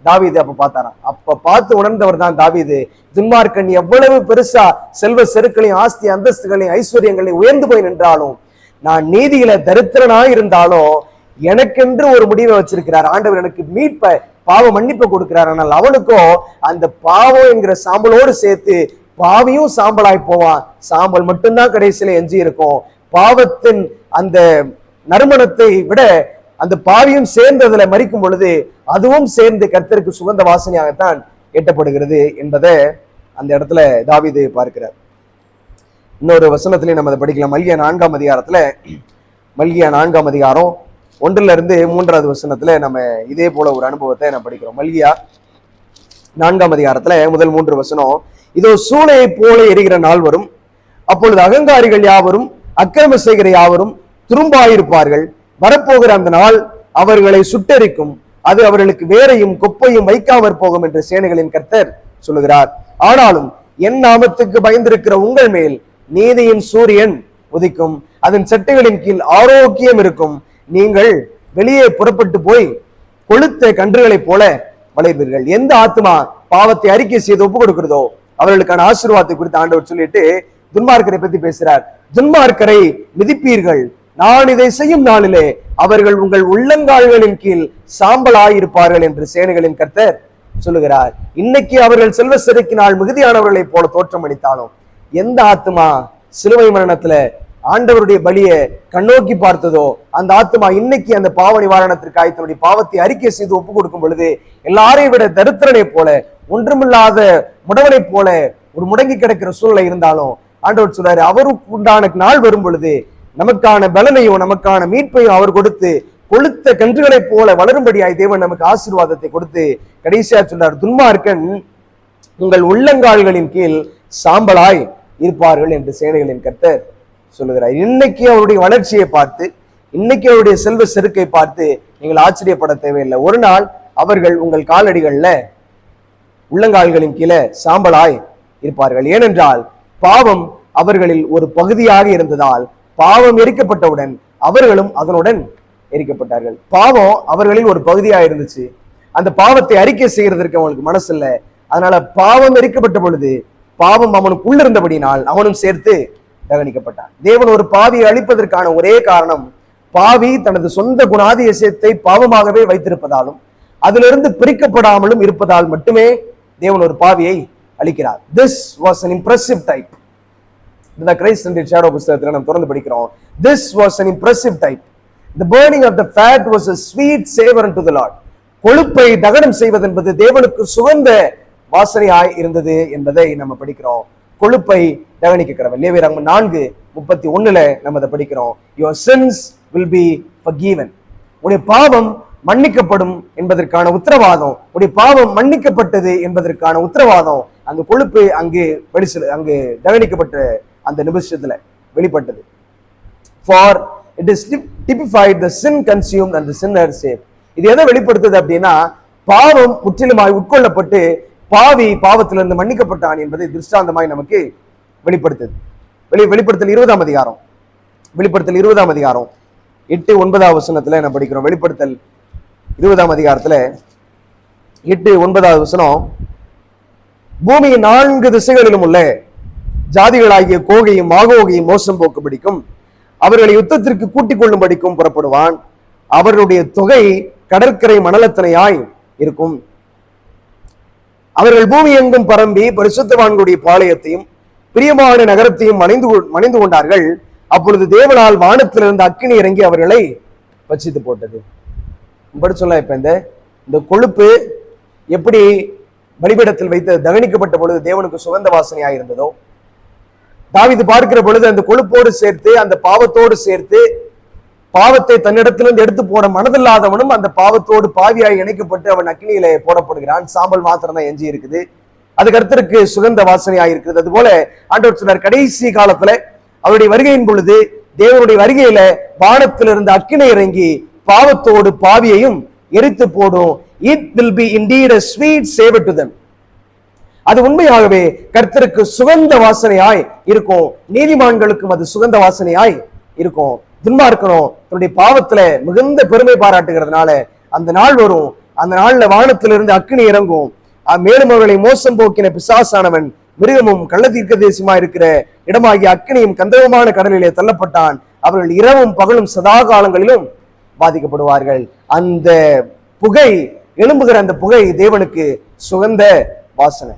தாவீது அப்ப பார்த்தாராம். அப்ப பார்த்து உணர்ந்தவர் தான் தாவீது. துன்மார்க்கன் எவ்வளவு பெருசா செல்வ செருக்களையும் ஆஸ்தி அந்தஸ்துகளையும் ஐஸ்வர்யங்களையும் உயர்ந்து போய் நின்றாலும், நான் நீதியில தரித்திரனாய் இருந்தாலும் எனக்கென்று ஒரு முடிவை வச்சிருக்கிறார் ஆண்டவர். எனக்கு பாவ மன்னிப்பை கொடுக்கிறார். ஆனால் அவனுக்கோ அந்த பாவம் என்கிற சாம்பலோடு சேர்த்து பாவியும் சாம்பலாய் போவான். சாம்பல் மட்டும்தான் கடைசியில எஞ்சி இருக்கும். பாவத்தின் அந்த நறுமணத்தை விட அந்த பாவியும் சேர்ந்து அதுல மறிக்கும் பொழுது அதுவும் சேர்ந்து கர்த்தருக்கு சுகந்த வாசனையாகத்தான் எட்டப்படுகிறது என்பதை அந்த இடத்துல தாவீது பார்க்கிறார். இன்னொரு வசனத்திலையும் நம்ம அதை படிக்கலாம். மல்கியா 4ஆம் அதிகாரத்துல, மல்கியா 4ஆம் அதிகாரம் 1-3 வசனத்துல நம்ம இதே போல ஒரு அனுபவத்தை நம்ம படிக்கிறோம். மல்கியா 4ஆம் அதிகாரத்துல முதல் 3 வசனம், இதோ சூளையை போல எரிகிற நாள் வரும், அப்பொழுது அகங்காரிகள் யாவரும் அக்கிரம செய்கிற யாவரும் துரும்பாயிருப்பார்கள். வரப்போகிற அந்த நாள் அவர்களை சுட்டெரிக்கும், அது அவர்களுக்கு வேரையும் குப்பையும் வைக்காமற் போகும் என்று சேனைகளின் கர்த்தர் சொல்லுகிறார். ஆனாலும் என் நாமத்துக்கு பயந்திருக்கிற உங்கள் மேல் நீதியின் சூரியன் உதிக்கும், அதன் சட்டைகளின் கீழ் ஆரோக்கியம் இருக்கும். நீங்கள் வெளியே புறப்பட்டு போய் கொளுத்த கன்றுகளைப் போல வளைவீர்கள். எந்த ஆத்மா பாவத்தை அறிக்கை செய்து ஒப்பு கொடுக்கிறதோ அவர்களுக்கான ஆசீர்வாதத்தை குறித்து ஆண்டவர் சொல்லிட்டு துன்மார்க்கரை பத்தி பேசுறார். துன்மார்க்கரை மிதிப்பீர்கள், நான் இதை செய்யும் நாளிலே அவர்கள் உங்கள் உள்ளங்கால்களின் கீழ் சாம்பலாயிருப்பார்கள் என்று சேனைகளின் கர்த்தர் சொல்லுகிறார். இன்னைக்கு அவர்கள் செல்வ செருக்கினால் மிகுதியானவர்களை போல தோற்றம் அளித்தாலும் எந்த ஆத்மா சிலுவை மரணத்துல ஆண்டவருடைய பலியை கண்ணோக்கி பார்த்ததோ அந்த ஆத்மா இன்னைக்கு அந்த பாவ நிவாரணத்திற்காக தன்னுடைய பாவத்தை அறிக்கை செய்து ஒப்பு கொடுக்கும் பொழுது எல்லாரையும் விட தரித்திரனை போல, ஒன்றுமில்லாத முடவனை போல ஒரு முடங்கி கிடக்கிற சூழ்நிலை இருந்தாலும் ஆண்டவர் சொல்றாரு, அவருக்கு உண்டான நாள் வரும் பொழுது நமக்கான பலனையும் நமக்கான மீட்பையும் அவர் கொடுத்து கொளுத்த கன்றுகளை போல வளரும்படியாய் தேவன் நமக்கு ஆசீர்வாதத்தை கொடுத்து கடைசியா சொல்றார், துன்மார்க்கன் உங்கள் உள்ளங்கால்களின் கீழ் சாம்பலாய் இருப்பார்கள் என்று சேனைகளின் கர்த்தர் சொல்லுகிறார். இன்னைக்கு அவருடைய வளர்ச்சியை பார்த்து, இன்னைக்கு அவருடைய செல்வ செருக்கை பார்த்து நீங்கள் ஆச்சரியப்பட தேவையில்லை. ஒரு நாள் அவர்கள் உங்கள் காலடிகள்ல உள்ளங்கால்களின் கீழே சாம்பலாய் இருப்பார்கள். ஏனென்றால் பாவம் அவர்களில் ஒரு பகுதியாக இருந்ததால் பாவம் எரிக்கப்பட்டவுடன் அவர்களும் அதனுடன் எரிக்கப்பட்டார்கள். பாவம் அவர்களில் ஒரு பகுதியாக இருந்துச்சு. அந்த பாவத்தை அறிக்கை செய்யறதற்கு அவனுக்கு மனசு இல்லை. அதனால பாவம் எரிக்கப்பட்ட பொழுது பாவம் அவனுக்கு உள்ளிருந்தபடினால் அவனும் சேர்த்து தகனிக்கப்பட்டான். தேவன் ஒரு பாவியை அழிப்பதற்கான ஒரே காரணம், பாவி தனது சொந்த குணாதிசயத்தை பாவமாகவே வைத்திருப்பதாலும் அதிலிருந்து பிரிக்கப்படாமலும் இருப்பதால் மட்டுமே தேவன் ஒரு பாவியை அழிக்கிறார். This was an impressive type. இந்த கிரைஸ்ட் அண்ட் ஷேடோ புத்தகத்துல நம்ம தொடர்ந்து படிக்கிறோம். This was an impressive type. The burning of the fat was a sweet savor unto the Lord. கொழுப்பை தகனம் செய்வது என்பது தேவனுக்கு சுகந்த வாசனையாய் இருந்தது என்பதை நம்ம படிக்கிறோம். கொழுப்பை தகனிக்கிறவன் லேவியராகமம் 4:31 நம்ம அதை படிக்கிறோம். Your sins will be forgiven. உடைய பாவம் மன்னிக்கப்படும் என்பதற்கான உத்தரவாதம், உடைய பாவம் மன்னிக்கப்பட்டது என்பதற்கான உத்தரவாதம் அந்த கொழுப்பு அங்கு அங்கு தகனிக்கப்பட்ட அந்த நிமிஷத்துல வெளிப்பட்டது. For it is typified the sin consumed and the sinner saved. இது எதை வெளிப்படுத்துது அப்படின்னா, பாவம் முற்றிலுமாய் உட்கொள்ளப்பட்டு பாவி பாவத்திலிருந்து மன்னிக்கப்பட்டான் என்பதை திருஷ்டாந்தமாய் நமக்கு வெளிப்படுத்துது. வெளிப்படுத்தல் 20ஆம் அதிகாரம் வெளிப்படுத்தல் 20ஆம் அதிகாரம் 8-9 வசனத்துல என்ன படிக்கிறோம்? வெளிப்படுத்தல் 20ஆம் அதிகாரத்துல 8-9 வசனம், பூமியின் 4 திசைகளிலும் உள்ள ஜாதிகளாகிய கோகையும் மாகோகையும் மோசம் போக்கும்படிக்கும் அவர்களை யுத்தத்திற்கு கூட்டிக் கொள்ளும்படிக்கும் புறப்படுவான். அவர்களுடைய தொகை கடற்கரை மணலத்தனையாய் இருக்கும். அவர்கள் பூமி எங்கும் பரம்பி பரிசுத்தவான்களுடைய பாளையத்தையும் பிரியமான நகரத்தையும் மணிந்து கொண்டார்கள். அப்பொழுது தேவனால் வானத்திலிருந்து அக்கினி இறங்கி அவர்களை பட்சித்து போட்டது. சொல்ல இப்ப இந்த கொழுப்பு எப்படி பலிபீடத்தில் வைத்து தகனிக்கப்பட்ட பொழுது தேவனுக்கு சுகந்த வாசனையாக இருந்ததோ, தாவீது பார்க்கிற பொழுது அந்த கொழுப்போடு சேர்த்து அந்த பாவத்தோடு சேர்த்து பாவத்தை தன்னிடத்திலிருந்து எடுத்து போட மனதில்லாதவனும் அந்த பாவத்தோடு பாவியாய் இணைக்கப்பட்டு அவன் அக்கினியிலே போடப்படுகிறான். சாம்பல் மாத்திரம் தான் எஞ்சி இருக்குது, அது கர்த்தருக்கு சுகந்த வாசனையாக இருக்குது. அது போல ஆண்டவர் சொன்னார், கடைசி காலத்துல அவருடைய வருகையின் பொழுது தேவனுடைய வருகையில வானத்திலிருந்து அக்கினி இறங்கி பாவத்தோடு பாவியையும் எரித்து போடும். It will be indeed a sweet savor to them. அது உண்மையாகவே கர்த்தருக்கு சுகந்த வாசனையாய் இருக்கும். நீதிமான்களுக்கும் அது சுகந்த வாசனையாய் இருக்கும். துன்மார்க்கனும் தன்னுடைய பாவத்துல மிகுந்த பெருமை பாராட்டுகிறதுனால அந்த நாள் வரும், அந்த நாள்ல வானத்திலிருந்து அக்கினி இறங்கும். மேலும் அவர்களை மோசம் போக்கின பிசாசானவன் மிருகமும் கள்ளதீர்க்க தேசமா இருக்கிற இடமாகிய அக்கினியும் கந்தகமான கடலிலே தள்ளப்பட்டான். அவர்கள் இரவும் பகலும் சதா காலங்களிலும் பாதிக்கப்படுவார்கள். அந்த புகை எழும்புகிற அந்த புகை தேவனுக்கு சுகந்த வாசனை.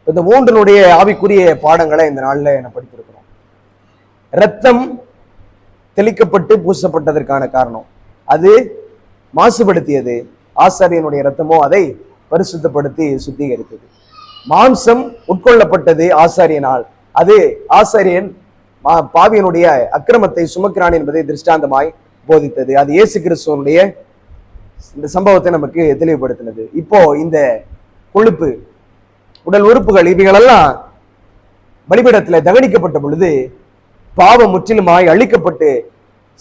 இந்த 3 ஆவிக்குரிய பாடங்களை இந்த நாள்ல என்ன படித்திருக்கிறோம். ரத்தம் தெளிக்கப்பட்டு பூசப்பட்டதற்கான காரணம் அது மாசுபடுத்தியது. ஆசாரியனுடைய ரத்தமோ அதை பரிசுத்தப்படுத்தி சுத்திகரித்தது. மாம்சம் உட்கொள்ளப்பட்டது ஆசாரியனால், அது ஆசாரியன் பாவியனுடைய அக்கிரமத்தை சுமக்கிறான் என்பதை திருஷ்டாந்தமாய் போதித்தது. அது இயேசு கிறிஸ்துவனுடைய இந்த சம்பவத்தை நமக்கு தெளிவுபடுத்தினது. இப்போ இந்த கொழுப்பு உடல் உறுப்புகள் இவைகளெல்லாம் பலிபீடத்துல தகனிக்கப்பட்ட பொழுது பாவம் முற்றிலுமாய் அழிக்கப்பட்டு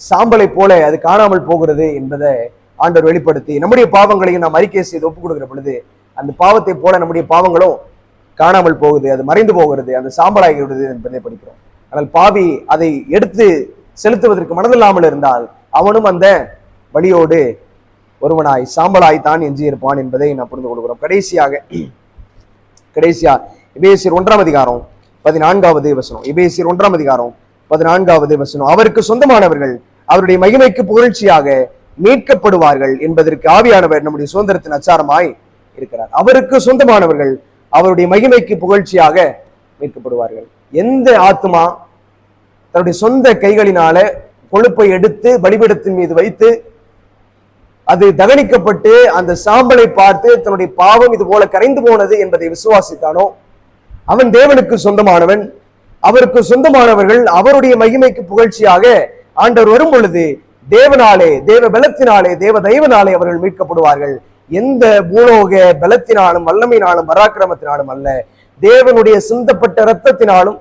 சாம்பலை போல அது காணாமல் போகிறது என்பதை ஆண்டவர் வெளிப்படுத்தி, நம்முடைய பாவங்களையும் நாம் அறிக்கை செய்து ஒப்புக் கொடுக்கிற பொழுது அந்த பாவத்தை போல நம்முடைய பாவங்களும் காணாமல் போகுது, அது மறைந்து போகிறது, அந்த சாம்பலாகி விடுது என்பதை படிக்கிறோம். ஆனால் பாவி அதை எடுத்து செலுத்துவதற்கு மனதில்லாமல் இருந்தால் அவனும் அந்த வழியோடு ஒருவனாய் சாம்பலாய் தான் எஞ்சி இருப்பான் என்பதை நாம் புரிந்து கொள்கிறோம். கடைசியா எபேசியர் 1ஆம் அதிகாரம் 14வது வசனம். எபேசியர் 1ஆம் அதிகாரம் 14வது வசனம், அவருக்கு சொந்தமானவர்கள் அவருடைய மகிமைக்கு புகழ்ச்சியாக மீட்கப்படுவார்கள் என்பதற்கு ஆவியானவர் நம்முடைய சுதந்திரத்தின் அச்சாரமாய் இருக்கிறார். அவருக்கு சொந்தமானவர்கள் அவருடைய மகிமைக்கு புகழ்ச்சியாக மீட்கப்படுவார்கள். எந்த ஆத்மா தன்னுடைய சொந்த கைகளினால கொழுப்பை எடுத்து பலிபீடத்தின் மீது வைத்து அது தகனிக்கப்பட்டு அந்த சாம்பலை பார்த்து தன்னுடைய பாவம் இது போல கரைந்து போனது என்பதை விசுவாசித்தானோ அவன் தேவனுக்கு சொந்தமானவன். அவருக்கு சொந்தமானவர்கள் அவருடைய மகிமைக்கு புகழ்ச்சியாக ஆண்டவர் வரும் பொழுது தேவனாலே, தேவ பலத்தினாலே, தேவ தெய்வனாலே அவர்கள் மீட்கப்படுவார்கள். எந்த பூலோக பலத்தினாலும் வல்லமையினாலும் பராக்கிரமத்தினாலும் அல்ல, தேவனுடைய சிந்தப்பட்ட இரத்தத்தினாலும்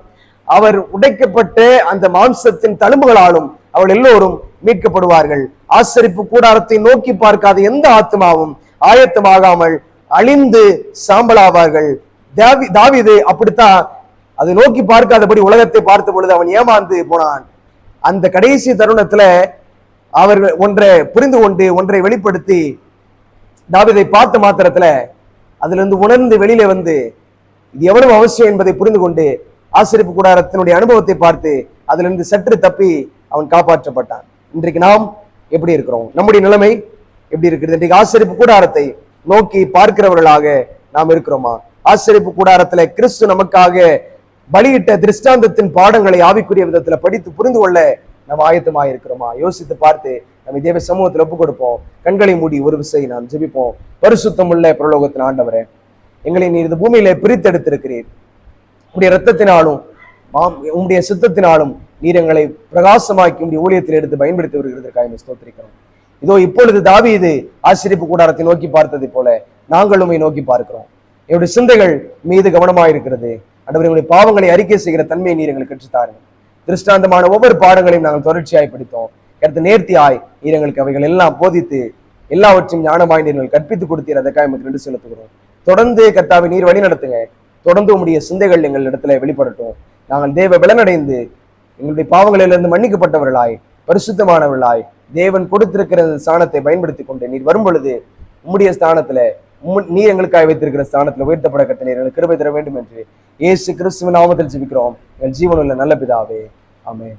அவர் உடைக்கப்பட்ட அந்த மாம்சத்தின் தழும்புகளாலும் அவர்கள் எல்லோரும் மீட்கப்படுவார்கள். ஆசரிப்பு கூடாரத்தை நோக்கி பார்க்காத எந்த ஆத்மாவும் ஆயத்தமாகாமல் அழிந்து சாம்பலாவார்கள். தாவீது அப்படித்தான் அதை நோக்கி பார்க்காதபடி உலகத்தை பார்த்த பொழுது அவன் ஏமாந்து போனான். அந்த கடைசி தருணத்துல அவர்கள் ஒன்றை புரிந்து கொண்டு ஒன்றை வெளிப்படுத்தி தாவீதை பார்த்த மாத்திரத்துல அதுல இருந்து உணர்ந்து வெளியில வந்து இது எவ்வளவு அவசியம் என்பதை புரிந்து கொண்டு ஆசரிப்பு கூடாரத்தினுடைய அனுபவத்தை பார்த்து அதுல இருந்து சற்று தப்பி அவன் காப்பாற்றப்பட்டான். இன்றைக்கு நாம் எப்படி இருக்கிறோம்? நம்முடைய நிலைமை எப்படி இருக்கிறது? இன்றைக்கு ஆசரிப்பு கூடாரத்தை நோக்கி பார்க்கிறவர்களாக நாம் இருக்கிறோமா? ஆசரிப்பு கூடாரத்துல கிறிஸ்து நமக்காக பலியிட்ட திருஷ்டாந்தத்தின் பாடங்களை ஆவிக்குரிய விதத்துல படித்து புரிந்து கொள்ள நாம் ஆயத்தமாக இருக்கிறோமா? யோசித்து பார்த்து நம்ம தேவ சமூகத்தில் ஒப்புக் கொடுப்போம். கண்களை மூடி ஒரு விசை நாம் ஜெபிப்போம். பரிசுத்தம் உள்ள பிரலோகத்தின் ஆண்டவரே, எங்களை நீர் இந்த பூமியில பிரித்தெடுத்திருக்கிறீர். உடைய இரத்தத்தினாலும் உம்முடைய சித்தத்தினாலும் நீர் எங்களை பிரகாசமாக்கி உடைய ஊழியத்தில் எடுத்து பயன்படுத்தி வருகிறதற்காக ஸ்தோத்திரிக்கிறோம். இதோ இப்பொழுது தாவீது ஆசரிப்பு கூடாரத்தை நோக்கி பார்த்ததை போல நாங்களும் நோக்கி பார்க்கிறோம். என்னுடைய சிந்தைகள் மீது கவனமாயிருக்கிறது. ஆண்டவரே, உங்களுடைய பாவங்களை அறிக்கை செய்கிற தன்மையை நீர் எங்களுக்கு கற்றுத்தாருங்கள். திருஷ்டாந்தமான ஒவ்வொரு பாடங்களையும் நாங்கள் தொடர்ச்சியாய் படித்தோம். அடுத்து நேர்த்தியாய் நீர் எங்களுக்கு அவைகள் எல்லாம் போதித்து எல்லாவற்றையும் ஞானமாய் நீங்கள் கற்பித்துக் கொடுத்தீர். அதற்காக எங்களுக்கு நன்றி செலுத்துகிறோம். தொடர்ந்து கர்த்தாவை நீர் வழி நடத்துங்க. தொடர்ந்து உங்களுடைய சிந்தைகள் எங்கள் இடத்துல வெளிப்படட்டும். நாங்கள் தேவ பலனடைந்து எங்களுடைய பாவங்களிலிருந்து மன்னிக்கப்பட்டவர்களாய், பரிசுத்தமானவர்களாய், தேவன் கொடுத்திருக்கிற ஸ்தானத்தை பயன்படுத்தி கொண்டு நீர் வரும் பொழுது உம்முடைய ஸ்தானத்துல நீர் எங்களுக்காக வைத்திருக்கிற ஸ்தானத்துல உயர்த்தப்பட கட்ட நீர் எங்களுக்கு கிருபை தர வேண்டும் என்று இயேசு கிறிஸ்துவின் நாமத்தில் ஜெபிக்கிறோம் எங்கள் ஜீவனுள்ள நல்ல பிதாவே, ஆமென்.